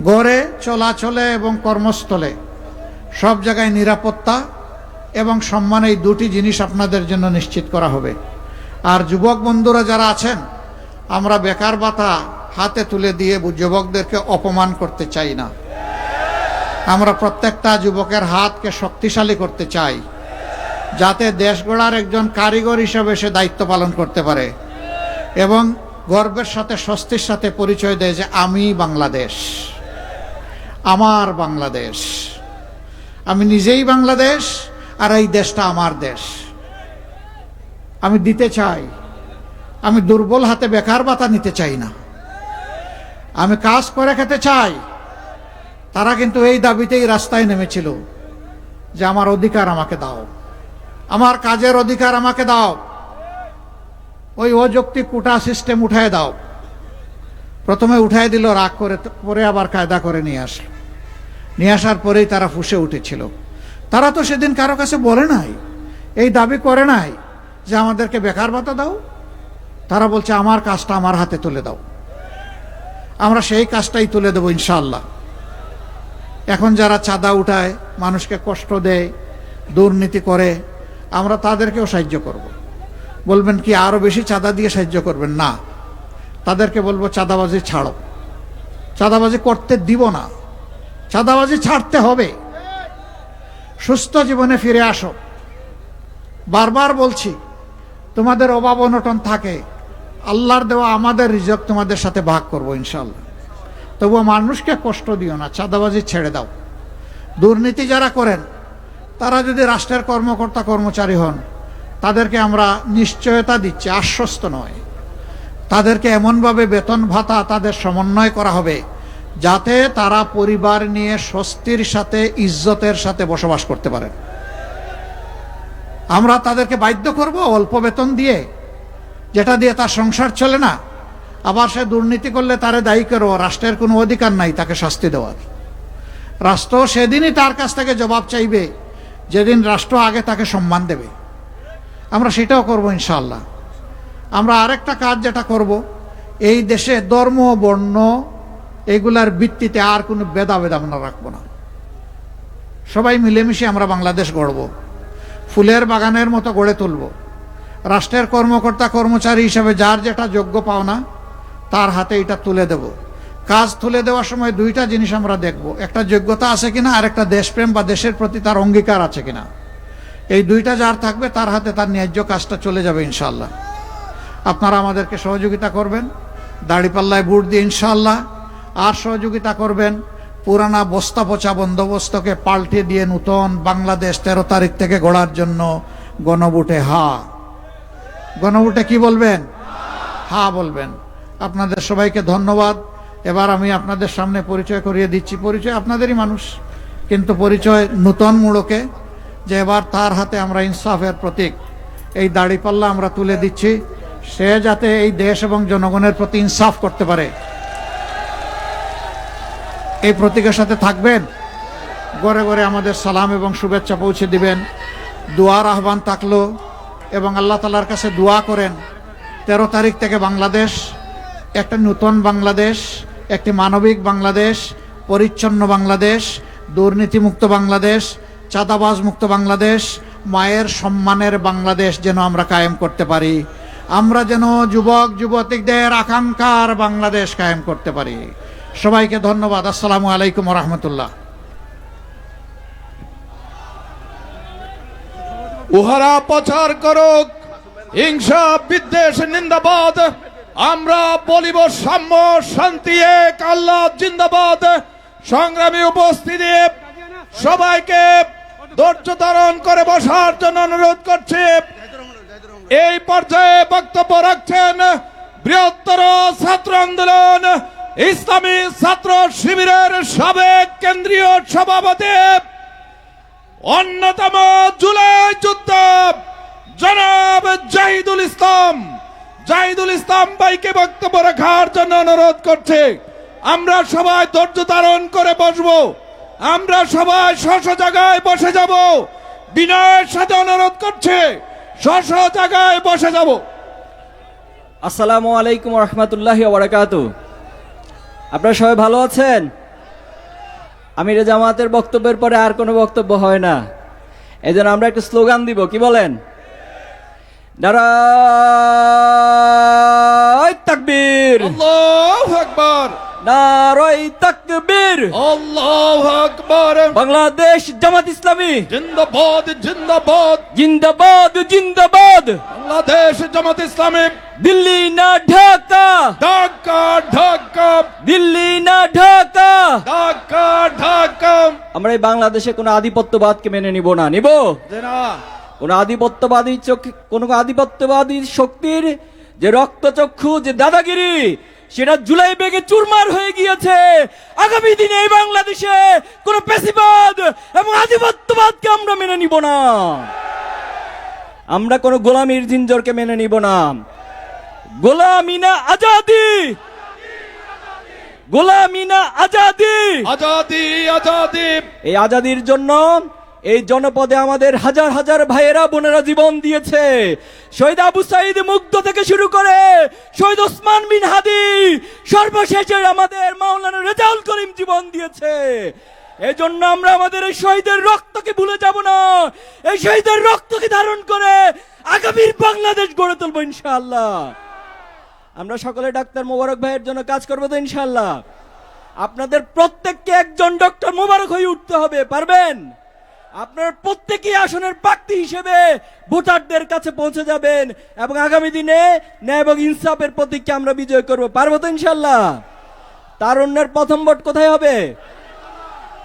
S7: গড়ে, চলাচলে এবং কর্মস্থলে সব জায়গায় নিরাপত্তা এবং সম্মান, এই দুটি জিনিস আপনাদের জন্য নিশ্চিত করা হবে। আর যুবক বন্ধুরা যারা আছেন, আমরা বেকার ভাতা হাতে তুলে দিয়ে যুবকদেরকে অপমান করতে চাই না।
S12: আমরা প্রত্যেকটা যুবকের হাতকে শক্তিশালী করতে চাই, যাতে দেশ গড়ার একজন কারিগর হিসেবে সে দায়িত্ব পালন করতে পারে এবং গর্বের সাথে স্বস্তির সাথে পরিচয় দেয় যে আমি বাংলাদেশ, আমার বাংলাদেশ, আমি নিজেই বাংলাদেশ আর এই দেশটা আমার দেশ। আমি দিতে চাই, আমি দুর্বল হাতে বেকার ভাতা নিতে চাই না, আমি কাজ করে খেতে চাই। তারা কিন্তু এই দাবিতেই রাস্তায় নেমেছিল যে আমার অধিকার আমাকে দাও, আমার কাজের অধিকার আমাকে দাও, ওই অযৌক্তিক কোটা সিস্টেম উঠায় দাও। প্রথমে উঠায় দিল রাগ করে, পরে আবার কায়দা করে নিয়ে আসলো। নিয়ে আসার পরেই তারা ফুঁসে উঠেছিল। তারা তো সেদিন কারো কাছে বলে নাই, এই দাবি করে নাই যে আমাদেরকে বেকার ভাতা দাও। তারা বলছে আমার কাজটা আমার হাতে তুলে দাও, আমরা সেই কাজটাই তুলে দেবো ইনশাআল্লাহ। এখন যারা চাঁদা উঠায়, মানুষকে কষ্ট দেয়, দুর্নীতি করে, আমরা তাদেরকেও সাহায্য করব। বলবেন কি আরো বেশি চাঁদা দিয়ে সাহায্য করবেন? না, তাদেরকে বলবো চাঁদাবাজি ছাড়ো, চাঁদাবাজি করতে দিব না, চাঁদাবাজি ছাড়তে হবে, সুস্থ জীবনে ফিরে আসো। বারবার বলছি, তোমাদের অভাব অনটন থাকে, আল্লাহর দেওয়া আমাদের রিজক তোমাদের সাথে ভাগ করবো ইনশাআল্লাহ। তবুও মানুষকে কষ্ট দিও না, চাঁদাবাজি ছেড়ে দাও। দুর্নীতি যারা করেন তারা যদি রাষ্ট্রের কর্মকর্তা কর্মচারী হন, তাদেরকে আমরা নিশ্চয়তা দিচ্ছি, আশ্বস্ত নয়, তাদেরকে এমনভাবে বেতন ভাতা তাদের সমন্বয় করা হবে যাতে তারা পরিবার নিয়ে স্বস্তির সাথে ইজ্জতের সাথে বসবাস করতে পারেন। আমরা তাদেরকে বাধ্য করব অল্প বেতন দিয়ে, যেটা দিয়ে তার সংসার চলে না, আবার সে দুর্নীতি করলে তারে দায়ী করো, রাষ্ট্রের কোনো অধিকার নাই তাকে শাস্তি দেওয়ার। রাষ্ট্র সেদিনই তার কাছ থেকে জবাব চাইবে যেদিন রাষ্ট্র আগে তাকে সম্মান দেবে। আমরা সেটাও করব ইনশাআল্লাহ। আমরা আরেকটা কাজ যেটা করব, এই দেশে ধর্ম বর্ণ এগুলার ভিত্তিতে আর কোনো ভেদাভেদ আমরা রাখবো না। সবাই মিলেমিশে আমরা বাংলাদেশ গড়ব, ফুলের বাগানের মতো গড়ে তুলব। রাষ্ট্রের কর্মকর্তা কর্মচারী হিসেবে যার যেটা যোগ্য পাওনা তার হাতে এটা তুলে দেব। কাজ তুলে দেওয়ার সময় দুইটা জিনিস আমরা দেখব, একটা যোগ্যতা আছে কিনা আর একটা দেশপ্রেম বা দেশের প্রতি তার অঙ্গীকার আছে কিনা। এই দুইটা যার থাকবে তার হাতে তার ন্যায্য কাজটা চলে যাবে ইনশাআল্লাহ। আপনারা আমাদেরকে সহযোগিতা করবেন দাড়িপাল্লায় ভোট দিয়ে ইনশাআল্লাহ, আর সহযোগিতা করবেন পুরানা বস্তা পচা বন্দোবস্তকে পাল্টে দিয়ে নূতন বাংলাদেশ 13 তারিখ থেকে গড়ার জন্য গণভোটে হা। গণভোটে কি বলবেন? হা বলবেন। আপনাদের সবাইকে ধন্যবাদ। এবার আমি আপনাদের সামনে পরিচয় করিয়ে দিচ্ছি, পরিচয় আপনাদেরই মানুষ, কিন্তু পরিচয় নূতন মুড়কে, যে এবার তার হাতে আমরা ইনসাফের প্রতীক এই দাড়িপাল্লা আমরা তুলে দিচ্ছি, সে যাতে এই দেশ এবং জনগণের প্রতি ইনসাফ করতে পারে। এই প্রতীকের সাথে থাকবেন, ঘরে ঘরে আমাদের সালাম এবং শুভেচ্ছা পৌঁছে দিবেন, দোয়ার আহ্বান থাকলো এবং আল্লাহ তাআলার কাছে দোয়া করেন 13 তারিখ থেকে বাংলাদেশ একটা নূতন বাংলাদেশ, একটি মানবিক বাংলাদেশ, পরিচ্ছন্ন বাংলাদেশ, দুর্নীতিমুক্ত বাংলাদেশ, চাঁদাবাজ মুক্ত বাংলাদেশ, মায়ের সম্মানের বাংলাদেশ যেন আমরা কায়েম করতে পারি। আমরা যেন যুবক যুবতীদের আকাঙ্ক্ষার বাংলাদেশ কায়েম করতে পারি। সবাইকে ধন্যবাদ। আসসালামু আলাইকুম ওয়া রাহমাতুল্লাহ।
S4: উহারা প্রচার করুক হিংসা বিদ্বেষ নিন্দাবাদ, আমরা বলিব সাম্য শান্তি এক আল্লাহ জিন্দাবাদ। সংগ্রামী উপস্থিতি সবাইকে ধৈর্য ধারণ করে বসার জন্য অনুরোধ করছি। এই পর্যায়ে বক্তব্য রাখছেন বৃহত্তর ছাত্র আন্দোলন ইসলামী ছাত্র শিবিরের সাবেক কেন্দ্রীয় সভাপতি, অন্যতম জুলাই যোদ্ধা জনাব জাহিদুল ইসলাম। জাহিদুল ইসলাম ভাইকে বক্তব্য রাখার জন্য অনুরোধ করছে। আমরা সবাই ধৈর্য ধারণ করে বসবো, আমরা সবাই স্ব জায়গায় বসে যাব। বিনয়ের সাথে অনুরোধ করছে স্ব জায়গায় বসে যাব।
S13: আসসালামু আলাইকুম ওয়া রাহমাতুল্লাহি ওয়া বারাকাতুহু। আপনারা সবাই ভালো আছেন? আমির জামাতের বক্তব্যের পরে আর কোনো বক্তব্য হয় না, এজন্য আমরা একটা স্লোগান দিব, কি বলেন? নারায়ে তাকবীর,
S4: আল্লাহু আকবার।
S13: নারায়ে তাকবীর,
S4: আল্লাহু আকবার,
S13: বাংলাদেশ জামাত ইসলামী
S4: জিন্দাবাদ জিন্দাবাদ,
S13: জিন্দাবাদ জিন্দাবাদ,
S4: বাংলাদেশ জামাত ইসলামী,
S13: দিল্লি না ঢাকা,
S4: ঢাকা ঢাকা,
S13: দিল্লি না ঢাকা।
S4: ঢাকা ঢাকা।
S13: আমরা এই বাংলাদেশে কোনো আধিপত্যবাদকে মেনে নিব না, নিব কোন আধিপত্যবাদী শক্তির যে রক্তচক্ষু, যে দাদাগিরি, সেটা জুলাই বেগে চুরমার হয়ে গিয়েছে। আগামী দিনে এই বাংলাদেশে কোন পেশিবাদ এবং আধিপত্যবাদকে আমরা মেনে নিব না। আমরা কোন গোলামীর জিঞ্জরকে মেনে নিব না। গোলামি না আজাদি, গোলামি না আজাদি,
S4: আজাদি আজাদি।
S13: এই আজাদির জন্য এই জনপদে আমাদের হাজার হাজার ভাইয়েরা বোনেরা জীবন দিয়েছে। শহীদ আবু সাইদ মুগ্ধ থেকে শুরু করে শহীদ ওসমান বিন হাদি, সর্বশেষে আমাদের মাওলানা রেজাউল করিম জীবন দিয়েছে। এই জন্য আমরা আমাদের এই শহীদের রক্তকে ভুলে যাব না। এই শহীদের রক্তকে ধারণ করে আগামীর বাংলাদেশ গড়ে তুলবো ইনশাআল্লাহ। আমরা সকলে ডাক্তার মোবারক ভাইয়ের জন্য কাজ করবো তো ইনশাআল্লাহ। আপনাদের প্রত্যেককে একজন ডক্টর মোবারক হয়ে উঠতে হবে, পারবেন? আপনার প্রত্যেকই আসনের প্রার্থী হিসেবে ভোটারদের কাছে পৌঁছে যাবেন এবং আগামী দিনে ন্যায় এবং ইনসাফের প্রতীককে আমরা বিজয় করব, পারবো তো ইনশাআল্লাহ। তারুণ্যের প্রথম ভোট কোথায় হবে?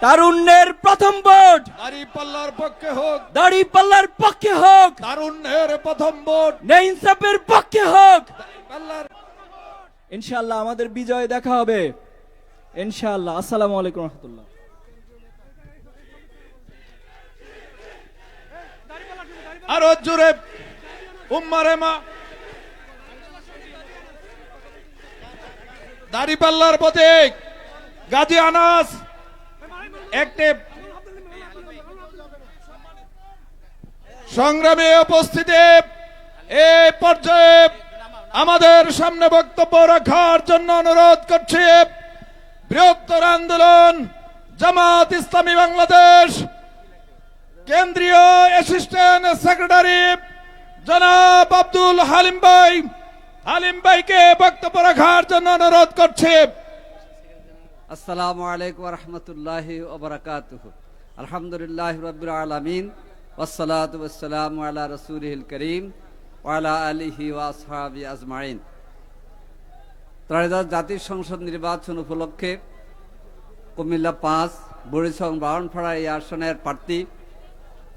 S13: তারুণ্যের প্রথম ভোট
S4: দাঁড়িপাল্লার পক্ষে হোক,
S13: দাঁড়িপাল্লার পক্ষে হোক,
S4: তারুণ্যের প্রথম ভোট
S13: ন্যায় ইনসাফের পক্ষে হোক।
S4: দাঁড়িপাল্লার।
S13: ইনশাআল্লাহ আমাদের বিজয় দেখা হবে ইনশাআল্লাহ। আসসালামু আলাইকুম রহমতুল্লাহ।
S4: আরো জোরে উম্মারে মা। দাঁড়িপাল্লার প্রতীক গাজী আনাস একটি সংগ্রামী উপস্থিতি। এই পর্যায়ে আমাদের সামনে বক্তব্য রাখার জন্য অনুরোধ করছি বৃহত্তর আন্দোলন জামাত ইসলামী বাংলাদেশ কেন্দ্রীয় অ্যাসিস্ট্যান্ট সেক্রেটারি জনাব আব্দুল হালিম ভাই, হালিম ভাইকে বক্তব্য রাখার জন্য অনুরোধ করছি।
S14: আসসালামু আলাইকুম ওয়া রাহমাতুল্লাহি ওয়া বারাকাতুহু। আলহামদুলিল্লাহি রাব্বিল আলামিন ওয়াসসালাতু ওয়াসসালামু আলা রাসূলিল কারীম ওয়া আলা আলিহি ওয়া আসহাবিহি আজমাইন। ত্রয়োদশ জাতীয় সংসদ নির্বাচন উপলক্ষে কুমিল্লা 5 বুড়িচং ব্রাহ্মণপাড়া এই আসনের প্রার্থী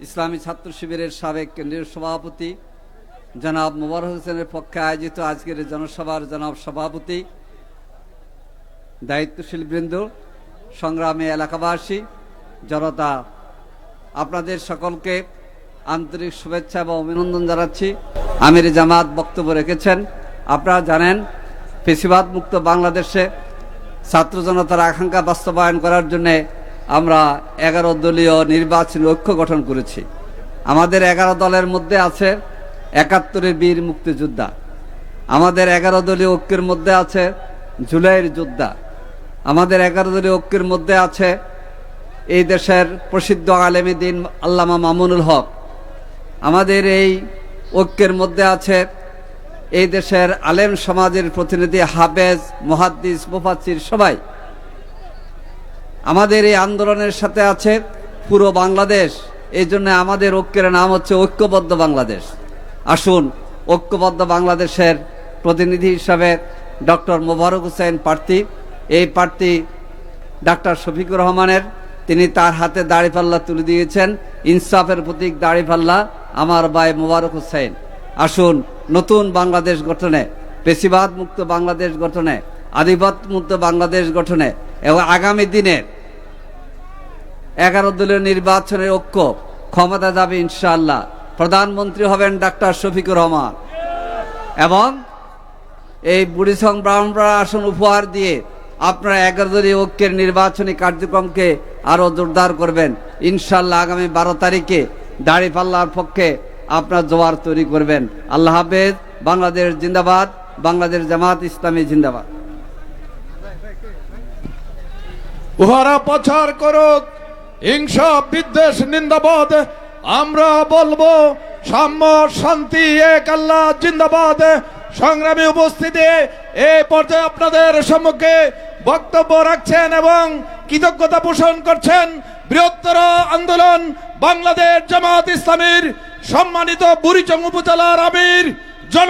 S14: ইসলামী ছাত্র শিবিরের সাবেক কেন্দ্রীয় সভাপতি জনাব মোবারক হোসেনের পক্ষে আয়োজিত আজকের জনসভার জনাব সভাপতি, দায়িত্বশীল বৃন্দ, সংগ্রামী এলাকাবাসী, জনতা, আপনাদের সকলকে আন্তরিক শুভেচ্ছা এবং অভিনন্দন জানাচ্ছি। আমির জামাত বক্তব্য রেখেছেন। আপনারা জানেন ফেসিবাদ মুক্ত বাংলাদেশে ছাত্র জনতার আকাঙ্ক্ষা বাস্তবায়ন করার জন্য আমরা 11 দলীয় নির্বাচনী ঐক্য গঠন করেছি। আমাদের 11 দলের মধ্যে আছে 71 বীর মুক্তিযোদ্ধা, আমাদের 11 দলীয় ঐক্যের মধ্যে আছে জুলাইয়ের যোদ্ধা, আমাদের 11 দলীয় ঐক্যের মধ্যে আছে এই দেশের প্রসিদ্ধ আলেমে দ্বীন আল্লামা মামুনুল হক, আমাদের এই ঐক্যের মধ্যে আছে এই দেশের আলেম সমাজের প্রতিনিধি হাফেজ, মুহাদ্দিস, মুফাসসির সবাই। আমাদের এই আন্দোলনের সাথে আছে পুরো বাংলাদেশ। এই জন্য আমাদের ঐক্যের নাম হচ্ছে ঐক্যবদ্ধ বাংলাদেশ। আসুন ঐক্যবদ্ধ বাংলাদেশের প্রতিনিধি হিসাবে ডক্টর মোবারক হোসেন প্রার্থী, এই প্রার্থী ডাক্তার শফিকুর রহমানের, তিনি তার হাতে দাড়িপাল্লা তুলে দিয়েছেন, ইনসাফের প্রতীক দাড়িপাল্লা, আমার ভাই মোবারক হোসেন। আসুন নতুন বাংলাদেশ গঠনে, পেশিবাদ মুক্ত বাংলাদেশ গঠনে, আধিপত্য মুক্ত বাংলাদেশ গঠনে এবং আগামী দিনের 11 দলীয় নির্বাচনের ঐক্য ক্ষমতা যাবে ইনশাআল্লাহ। প্রধানমন্ত্রী হবেন ডাক্তার শফিকুর রহমান এবং এই বুড়িচং ব্রাহ্মণপাড়া আসন উপহার দিয়ে আপনারা 11 দলীয় ঐক্যের নির্বাচনী কার্যক্রমকে আরো জোরদার করবেন ইনশাআল্লাহ। আগামী 12 তারিখে দাড়িপাল্লার পক্ষে আপনার জোয়ার তৈরি করবেন। আল্লাহ হাফেজ। বাংলাদেশ জিন্দাবাদ, বাংলাদেশ জামাত ইসলামী জিন্দাবাদ।
S4: উহারা প্রচার করুক হিংসা বিদ্বেষ নিন্দাবাদ, আমরা বলবো সাম্য শান্তি এক আল্লাহ জিন্দাবাদ। সংগ্রামী উপস্থিতি এই পর্যায়ে আপনাদের সম্মুখে বক্তব্য রাখছেন এবং কৃতজ্ঞতা পোষণ করছেন বৃহত্তর আন্দোলন বাংলাদেশ জামাত ইসলামীর সম্মানিত বুড়িচং উপজেলার আমির জন